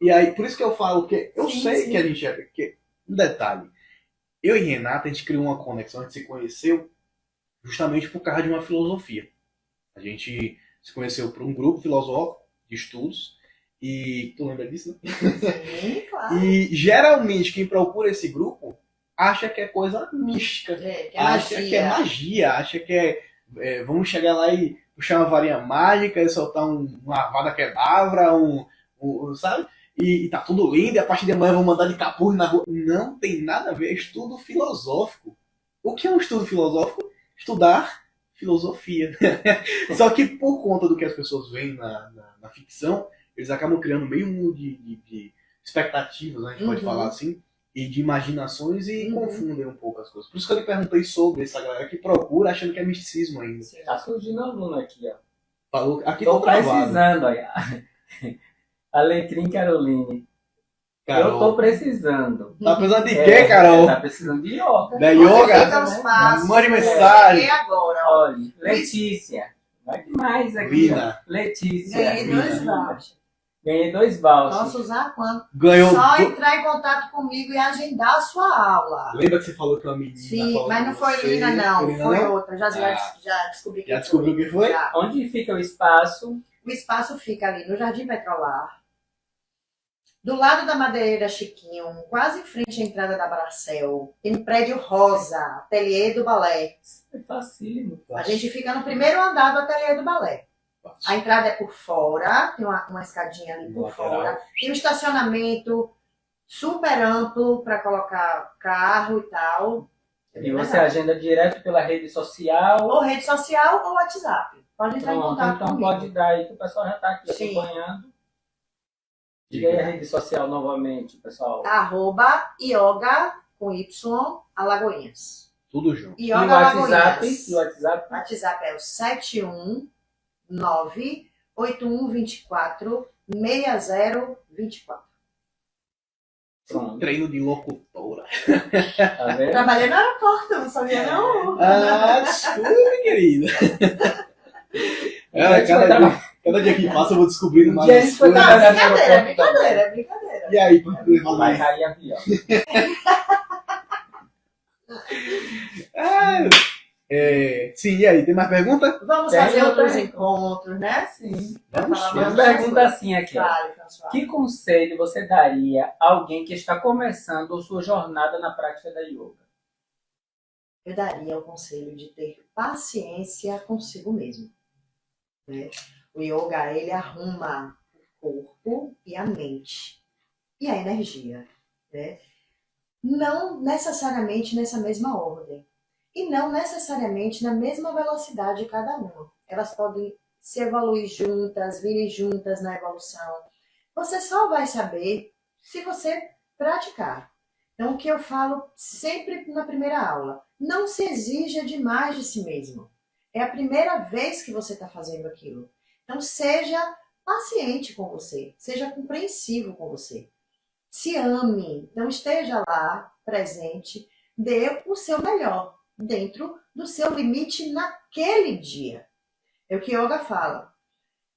E aí, por isso que eu falo que eu sei que a gente é... Porque, um detalhe, eu e Renata, a gente criou uma conexão, a gente se conheceu justamente por causa de uma filosofia. A gente se conheceu por um grupo filosófico de estudos, e tu lembra disso, né? Sim, claro. E geralmente quem procura esse grupo acha que é coisa mística, Que é acha magia. que é magia, acha que vamos chegar lá e puxar uma varinha mágica e soltar uma Avada Kedavra, sabe? E tá tudo lindo, e a partir de amanhã vão mandar de capuz na rua. Não tem nada a ver, é estudo filosófico. O que é um estudo filosófico? Estudar filosofia. Só que por conta do que as pessoas veem na ficção, eles acabam criando meio mundo de expectativas, né? A gente pode falar assim, e de imaginações e confundem um pouco as coisas. Por isso que eu lhe perguntei sobre essa galera que procura achando que é misticismo ainda. Sim. Tá surgindo aluno aqui, ó. Falou, aqui Tô tá travado. precisando, olha. Alecrim Caroline. Carol. Eu tô precisando. Tá precisando de quê, Carol? Tá precisando de yoga. Da Onde yoga? ficam os passos? Mande mensagem. E agora? Olha, Letícia. Vai demais aqui. Vina. Ó. Letícia. Ganhei 2 Vina. vouchers. Ganhei 2 vouchers. Posso usar quando? Ganhou. Só entrar em contato comigo e agendar a sua aula. Lembra que você falou que uma menina Sim, falou mas com não foi você? Lina, não. Lina, Foi não? outra. Já descobri Já descobriu quem foi? Já. Onde fica o espaço? O espaço fica ali no Jardim Petrolar, do lado da Madeireira Chiquinho, quase em frente à entrada da Bracel. Tem um prédio rosa, ateliê do balé. É facílimo. A gente fica no primeiro andar do ateliê do balé. A entrada é por fora, tem uma escadinha ali por Lateral. fora. Tem um estacionamento super amplo para colocar carro e tal. E você agenda direto pela rede social. Ou rede social ou WhatsApp. Pode entrar em Pronto, contato então comigo. pode dar aí que o pessoal já está aqui Sim. acompanhando. Diga aí a rede social novamente, pessoal. @yoga com Y Alagoinhas. Tudo junto. E o Yoga WhatsApp? Alagoinhas. E o WhatsApp? O WhatsApp é o 719-8124-6024. Pronto. Treino de locutora. Tá vendo? Trabalhei no aeroporto, não sabia não. Ah, desculpe, querida. A gente foi Cada dia que passa eu vou descobrindo mais E a gente foi coisas. trabalhar- Brincadeira, brincadeira. E aí, por que Vai cair avião. sim, e aí, tem mais pergunta? Vamos Tem fazer outra outros aí. encontros, né? Sim. Vamos falar sim. Uma mais pergunta assim aqui, ó. Vale, François. Que conselho você daria a alguém que está começando sua jornada na prática da yoga? Eu daria o conselho de ter paciência consigo mesmo. Né? O yoga, ele arruma o corpo e a mente. E a energia, né? Não necessariamente nessa mesma ordem. E não necessariamente na mesma velocidade cada uma. Elas podem se evoluir juntas, virem juntas na evolução. Você só vai saber se você praticar. Então, o que eu falo sempre na primeira aula, não se exija demais de si mesmo. É a primeira vez que você está fazendo aquilo. Então, seja paciente com você, seja compreensivo com você. Se ame, então esteja lá, presente, dê o seu melhor, dentro do seu limite naquele dia. É o que Yoga fala.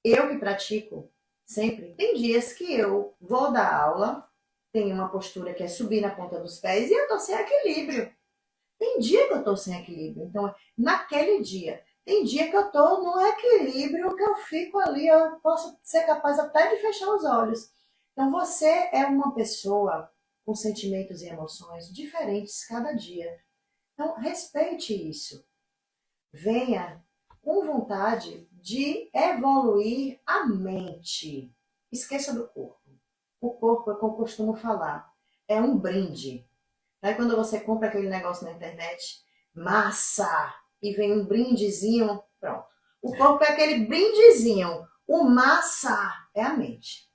Eu que pratico sempre, tem dias que eu vou dar aula, tem uma postura que é subir na ponta dos pés e eu tô sem equilíbrio. Tem dia que eu tô sem equilíbrio, então naquele dia. Tem dia que eu tô no equilíbrio que eu fico ali, eu posso ser capaz até de fechar os olhos. Então você é uma pessoa com sentimentos e emoções diferentes cada dia. Então respeite isso. Venha com vontade de evoluir a mente. Esqueça do corpo. O corpo, é como eu costumo falar, é um brinde. Aí quando você compra aquele negócio na internet, massa, e vem um brindezinho, pronto. O corpo é aquele brindezinho. O massa é a mente.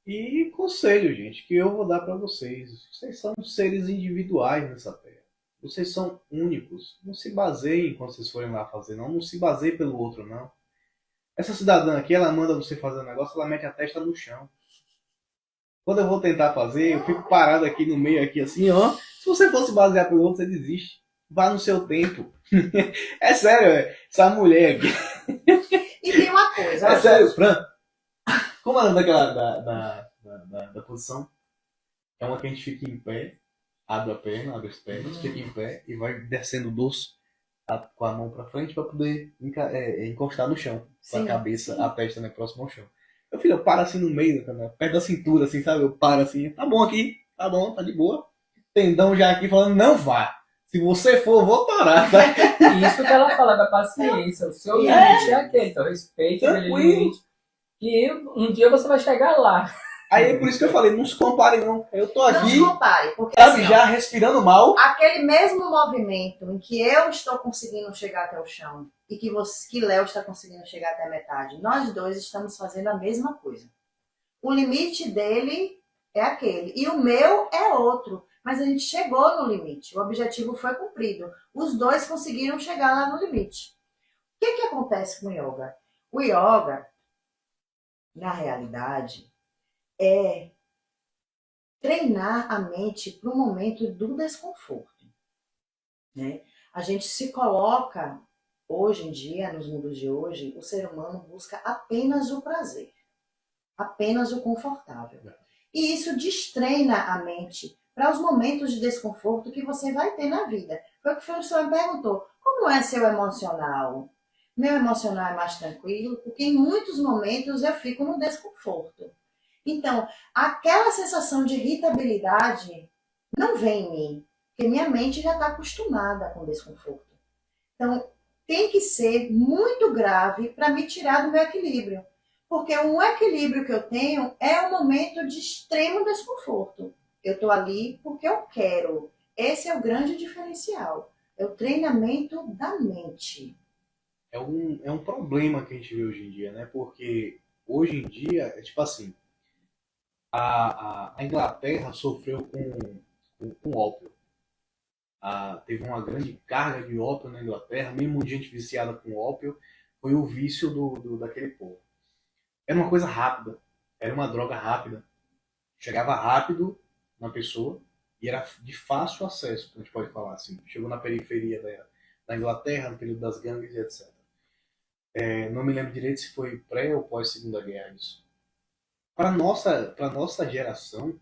E conselho, gente, que eu vou dar para vocês. Vocês são seres individuais nessa terra. Vocês são únicos. Não se baseiem quando vocês forem lá fazer, não. Não se baseiem pelo outro, não. Essa cidadã aqui, ela manda você fazer um negócio, ela mete a testa no chão. Quando eu vou tentar fazer, eu fico parado aqui no meio, aqui assim, ó. Se você fosse basear pelo outro, você desiste. Vá no seu tempo. É sério, essa mulher aqui. E tem uma coisa. É sério, Fran. Como é daquela da posição? É uma que a gente fica em pé, abre a perna, abre as pernas, fica em pé e vai descendo o dorso com a mão pra frente pra poder encostar no chão. Com a cabeça, a testa, né, próximo ao chão. Meu filho, eu paro assim no meio, perto da cintura, assim, sabe? Eu paro assim, tá bom aqui, tá bom, tá de boa. Tendão já aqui falando, não vá. Se você for, eu vou parar, tá? Isso que ela fala da paciência. O seu limite é aquele, então respeite aquele limite. E um dia você vai chegar lá. Aí é por isso que eu falei, não se compare não. Eu tô aqui, não se compare, porque sabe, assim, já respirando mal. aquele mesmo movimento em que eu estou conseguindo chegar até o chão e que Léo está conseguindo chegar até a metade, nós dois estamos fazendo a mesma coisa. O limite dele é aquele e o meu é outro. Mas a gente chegou no limite, o objetivo foi cumprido. Os dois conseguiram chegar lá no limite. O que acontece com o yoga? O yoga, na realidade, é treinar a mente para o momento do desconforto. Né? A gente se coloca, hoje em dia, nos mundos de hoje, o ser humano busca apenas o prazer, apenas o confortável. E isso destreina a mente para os momentos de desconforto que você vai ter na vida. Foi o que o professor me perguntou, como é seu emocional? Meu emocional é mais tranquilo, porque em muitos momentos eu fico no desconforto. Então, aquela sensação de irritabilidade não vem em mim, porque minha mente já está acostumada com desconforto. Então, tem que ser muito grave para me tirar do meu equilíbrio. Porque o equilíbrio que eu tenho é um momento de extremo desconforto. Eu estou ali porque eu quero. Esse é o grande diferencial. É o treinamento da mente. É um problema que a gente vê hoje em dia, né? Porque hoje em dia, é tipo assim, a Inglaterra sofreu com ópio. Teve uma grande carga de ópio na Inglaterra, mesmo gente viciada com ópio, foi o vício daquele povo. Era uma coisa rápida, era uma droga rápida. Chegava rápido na pessoa e era de fácil acesso, a gente pode falar assim. Chegou na periferia da Inglaterra, no período das gangues e etc. Não me lembro direito se foi pré ou pós Segunda Guerra isso. Para nossa geração,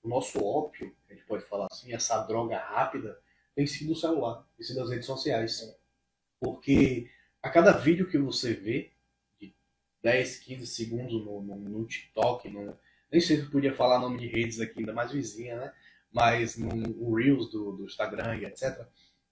o nosso ópio, a gente pode falar assim, essa droga rápida, tem sido o celular, tem sido as redes sociais. Porque a cada vídeo que você vê, de 10, 15 segundos no TikTok, nem sei se eu podia falar nome de redes aqui, ainda mais vizinha, né? Mas no Reels do Instagram e etc.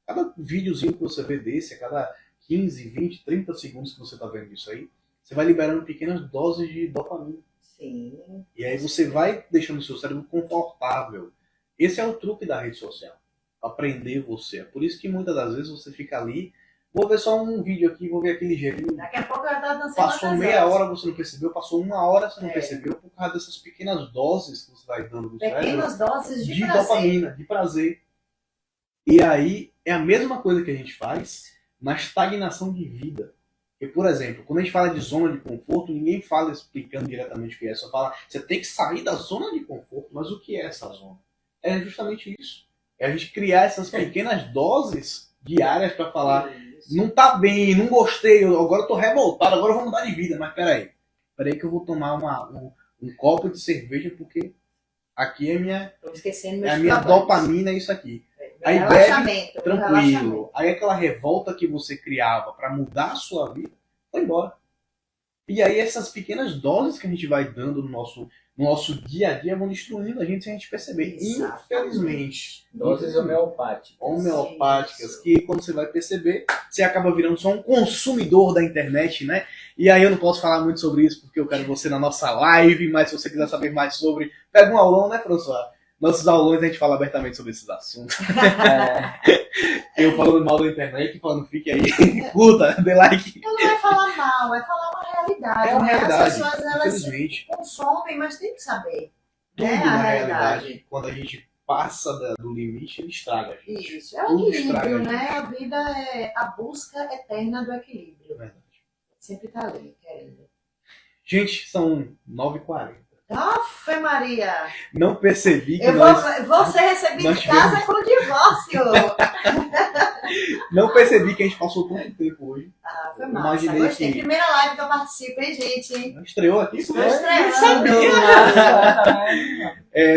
Cada videozinho que você vê desse, a cada 15, 20, 30 segundos que você está vendo isso aí, você vai liberando pequenas doses de dopamina. Sim. E aí você vai deixando o seu cérebro confortável. Esse é o truque da rede social. Aprender você. É por isso que muitas das vezes você fica ali, vou ver só um vídeo aqui, vou ver aquele gênero. Daqui a pouco ela tá dançando. Passou meia hora, você não percebeu, passou uma hora, você não percebeu, por causa dessas pequenas doses que você vai dando no cérebro. Pequenas doses de prazer. Dopamina, de prazer. E aí é a mesma coisa que a gente faz na estagnação de vida. Porque, por exemplo, quando a gente fala de zona de conforto, ninguém fala explicando diretamente o que é. Só fala, você tem que sair da zona de conforto. Mas o que é essa zona? É justamente isso. É a gente criar essas pequenas doses diárias para falar, não tá bem, não gostei, agora eu tô revoltado, agora eu vou mudar de vida. Mas peraí que eu vou tomar um copo de cerveja porque aqui é a minha dopamina, é isso aqui. Aí bebe, tranquilo. Aí aquela revolta que você criava para mudar a sua vida, foi embora. E aí essas pequenas doses que a gente vai dando no nosso dia a dia vão destruindo a gente sem a gente perceber. Infelizmente. Doses homeopáticas. Homeopáticas, que quando você vai perceber, você acaba virando só um consumidor da internet, né? E aí eu não posso falar muito sobre isso porque eu quero você na nossa live, mas se você quiser saber mais sobre, pega um aulão, né, François? Nossos aulões a gente fala abertamente sobre esses assuntos. Eu falando mal da internet, falando fique aí, curta, dê like. Não é falar mal, é falar uma realidade. É uma realidade, as pessoas, elas infelizmente. consomem, mas tem que saber. Tudo É a na realidade. Quando a gente passa do limite, ele estraga a gente. Isso, é o Tudo equilíbrio, estraga, né? A vida é a busca eterna do equilíbrio. É verdade. Sempre tá ali, querendo. Gente, são 9h40. Afe Maria! Não percebi que vou ser recebido em casa com divórcio! Não percebi que a gente passou tanto tempo hoje. Ah, foi massa. Imaginei Gostei. que... Primeira live que eu participo, hein, gente? Estreou aqui? Estou estreando. Sabia!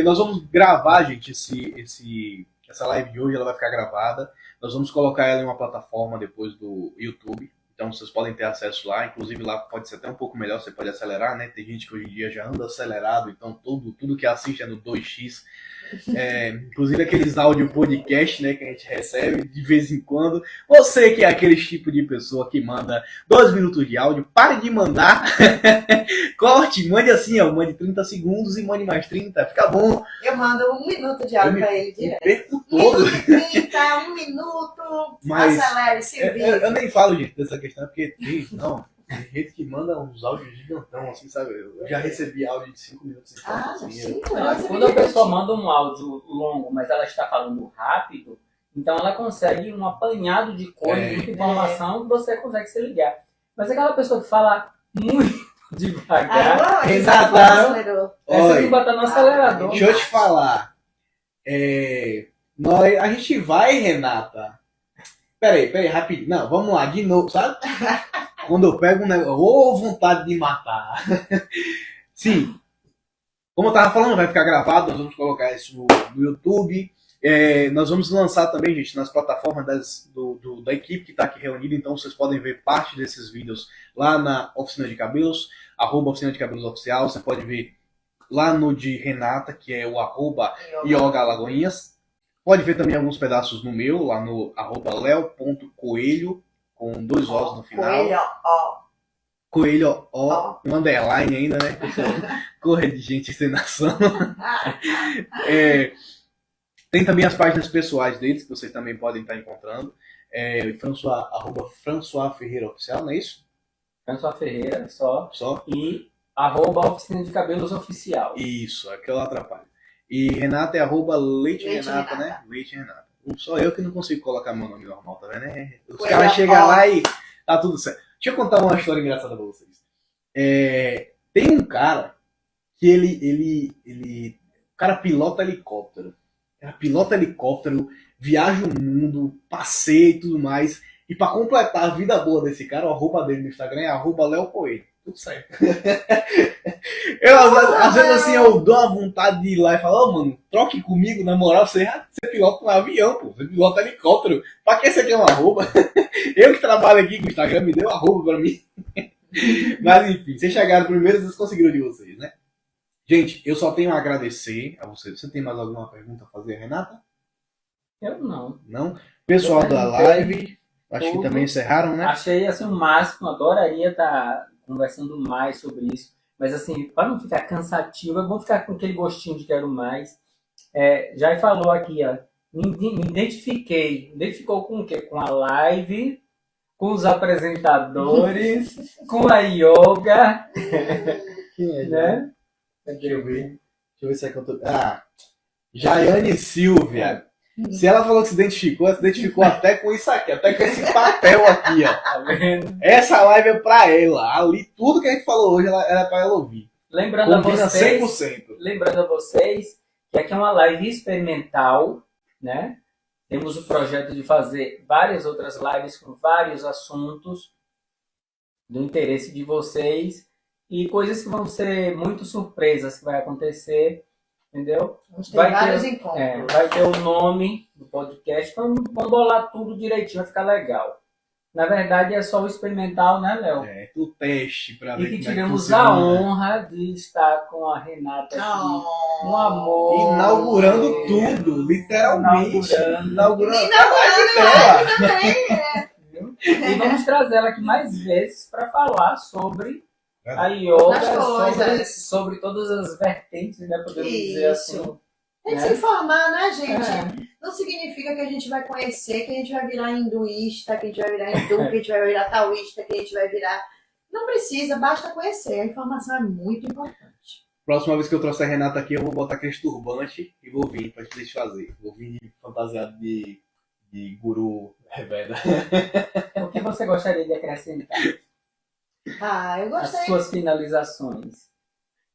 Nós vamos gravar, gente, essa live de hoje, ela vai ficar gravada. Nós vamos colocar ela em uma plataforma depois do YouTube. Então vocês podem ter acesso lá, inclusive lá pode ser até um pouco melhor, você pode acelerar, né? Tem gente que hoje em dia já anda acelerado, então tudo que assiste é no 2x. Inclusive aqueles áudio podcast, né, que a gente recebe de vez em quando. Você que é aquele tipo de pessoa que manda 2 minutos de áudio, pare de mandar. Corte, mande assim, ó, mande 30 segundos e mande mais 30, fica bom. Eu mando 1 minuto de áudio pra ele direto. Perco todo. 30, 1 minuto, Mas acelere, se vira. eu nem falo, gente, dessa questão, porque tem gente que manda uns áudios gigantão, assim, sabe? Eu já recebi áudio de 5 minutos. Sim, quando a pessoa manda um áudio longo, mas ela está falando rápido, então ela consegue um apanhado de coisa, muita informação, que você consegue se ligar. Mas aquela pessoa que fala muito devagar, exato. Você tem que botar no acelerador. Deixa eu te falar. A gente vai, Renata. Peraí, rapidinho. Não, vamos lá, de novo, sabe? Quando eu pego um negócio, vontade de matar. Sim. Como eu tava falando, vai ficar gravado, nós vamos colocar isso no YouTube. Nós vamos lançar também, gente, nas plataformas da equipe que está aqui reunida, então vocês podem ver parte desses vídeos lá na Oficina de Cabelos, @Oficina de Cabelos Oficial, você pode ver lá no de Renata, que é o @Yoga Alagoinhas. Pode ver também alguns pedaços no meu, lá no @leo.coelho, com 2 Os no final. Coelho, um underline ainda, né? Corre de gente sem nação. Tem também as páginas pessoais deles, que vocês também podem estar encontrando. François Ferreira Oficial, não é isso? François Ferreira, só. E @Oficina de Cabelos Oficial. Isso, aquela atrapalha. E Renata é @Leite Renata, né? Leite Renata. Só eu que não consigo colocar meu nome normal, tá vendo? Os caras chegam lá e tá tudo certo. Deixa eu contar uma história engraçada pra vocês. Tem um cara que ele o cara pilota helicóptero. Pilota helicóptero, viaja o mundo, passeia e tudo mais. E pra completar a vida boa desse cara, o arroba dele no Instagram é @LeoCoelho. Tudo certo. Às vezes assim, eu dou uma vontade de ir lá e falar, mano, troque comigo, na moral, você pilota um avião, pô. Você pilota helicóptero. Pra que você quer um arroba? Eu que trabalho aqui com o Instagram, me deu um arroba pra mim. Mas enfim, vocês chegaram primeiro, vocês conseguiram de vocês, né? Gente, eu só tenho a agradecer a vocês. Você tem mais alguma pergunta a fazer, Renata? Eu não. Não? Pessoal da live, acho que também encerraram, né? Achei assim o máximo, adoraria estar conversando mais sobre isso. Mas assim, para não ficar cansativo, é bom ficar com aquele gostinho de quero mais. Já falou aqui, ó. Me identificou com o quê? Com a live, com os apresentadores, com a yoga, Quem é, né? Deixa eu ver se é que eu tô... Jaiane Silvia. Se ela falou que se identificou, ela se identificou até com isso aqui, até com esse papel aqui, ó. Tá vendo? Essa live é pra ela. Ali, tudo que a gente falou hoje era pra ela ouvir. Lembrando a Combina vocês 100%. que aqui é uma live experimental, né? Temos o projeto de fazer várias outras lives com vários assuntos do interesse de vocês e coisas que vão ser muito surpresas que vai acontecer, entendeu? Vamos ter vários encontros. Vai ter o nome do podcast, vamos bolar tudo direitinho, vai ficar legal. Na verdade é só o experimental, né, Léo? O teste pra ver E que como tivemos é que a funciona. honra de estar com a Renata aqui. Um amor. Inaugurando tudo, literalmente. Inaugurando Viu? E vamos trazer ela aqui mais vezes para falar sobre a yoga, sobre todas as vertentes, né? Podemos dizer assim. Tem que se informar, né, gente? Não significa que a gente vai conhecer, que a gente vai virar hinduísta, que a gente vai virar hindu, que a gente vai virar taoísta, que a gente vai virar... Não precisa, basta conhecer. A informação é muito importante. Próxima vez que eu trouxer a Renata aqui, eu vou botar aquele turbante e vou vir pra gente desfazer. Vou vir fantasiado de guru Reveda. O que você gostaria de acrescentar? Eu gostei. As suas finalizações.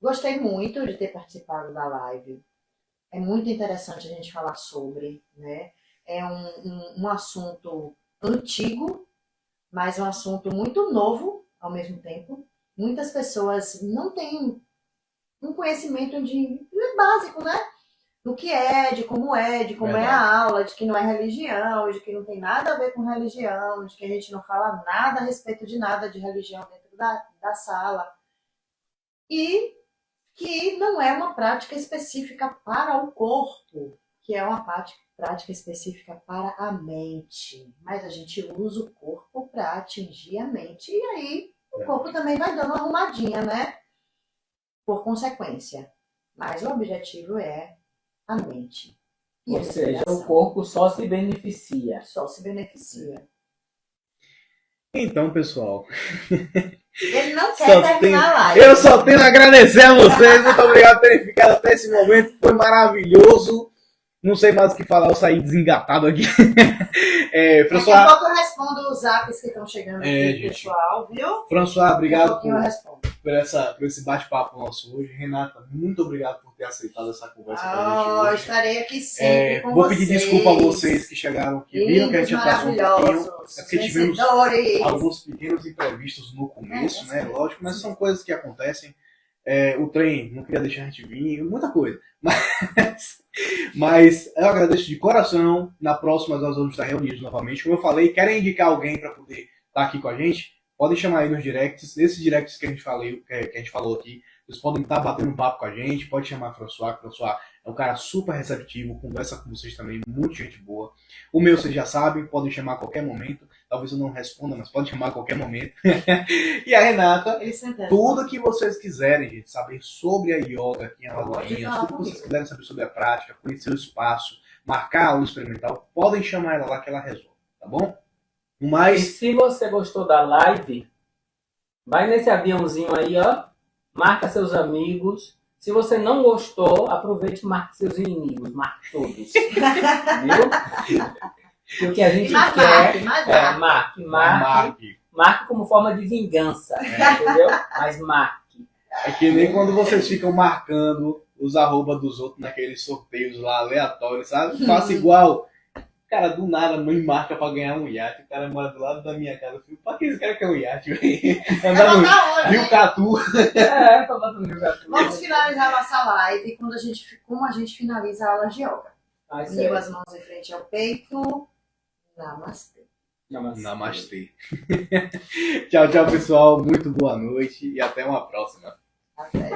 Gostei muito de ter participado da live. É muito interessante a gente falar sobre, né? É um assunto antigo, mas um assunto muito novo ao mesmo tempo. Muitas pessoas não têm um conhecimento básico, né? Do que de como é a aula, de que não é religião, de que não tem nada a ver com religião, de que a gente não fala nada a respeito de nada de religião dentro da sala. E que não é uma prática específica para o corpo, que é uma prática específica para a mente. Mas a gente usa o corpo para atingir a mente. E aí o corpo também vai dando uma arrumadinha, né? Por consequência. Mas o objetivo é a mente. E Ou seja, o corpo só se beneficia. Só se beneficia. Então, pessoal... Ele não quer terminar a live. Eu só tenho a agradecer a vocês. Muito obrigado por terem ficado até esse momento. Foi maravilhoso. Não sei mais o que falar. Eu saí desengatado aqui. Daqui a pouco eu respondo os zaps que estão chegando aqui, pessoal, viu? François, obrigado eu respondo. por esse bate-papo nosso hoje. Renata, muito obrigado por ter aceitado essa conversa com a gente hoje. Eu estarei aqui sempre com vou vocês. pedir desculpa a vocês que chegaram, que viram que a gente atrasou um pouquinho. É porque tivemos alguns pequenos imprevistos no começo, né? Lógico, mas são coisas que acontecem. O trem não queria deixar a gente vir, muita coisa. Mas eu agradeço de coração. Na próxima nós vamos estar reunidos novamente. Como eu falei, querem indicar alguém para poder estar aqui com a gente? Podem chamar aí nos directs. Nesses directs que a gente falou aqui, vocês podem estar batendo um papo com a gente. Pode chamar a François. François é um cara super receptivo, conversa com vocês também, muito gente boa. O meu vocês já sabem, podem chamar a qualquer momento. Talvez eu não responda, mas pode chamar a qualquer momento. E a Renata, tudo que vocês quiserem, gente, saber sobre a yoga aqui em Alagoinhas, tudo que vocês quiserem saber sobre a prática, conhecer o espaço, marcar a aula experimental, podem chamar ela lá que ela resolve, tá bom? E se você gostou da live, vai nesse aviãozinho aí, ó, marca seus amigos. Se você não gostou, aproveite e marque seus inimigos, marque todos. Viu? E o que a gente quer marque como forma de vingança, entendeu? Mas marque. É que nem quando vocês ficam marcando os arroba dos outros naqueles sorteios lá aleatórios, sabe? Faça igual. Cara, do nada me marca pra ganhar um iate. O cara mora do lado da minha casa. Eu fico, pra que esse cara quer um iate, velho? Andar no Rio Catu. Pra botar no Rio Catu. Vamos finalizar nossa live como a gente finaliza a aula de yoga. Uniu as mãos em frente ao peito. Namastê. Namastê. Tchau, tchau, pessoal. Muito boa noite e até uma próxima. Até.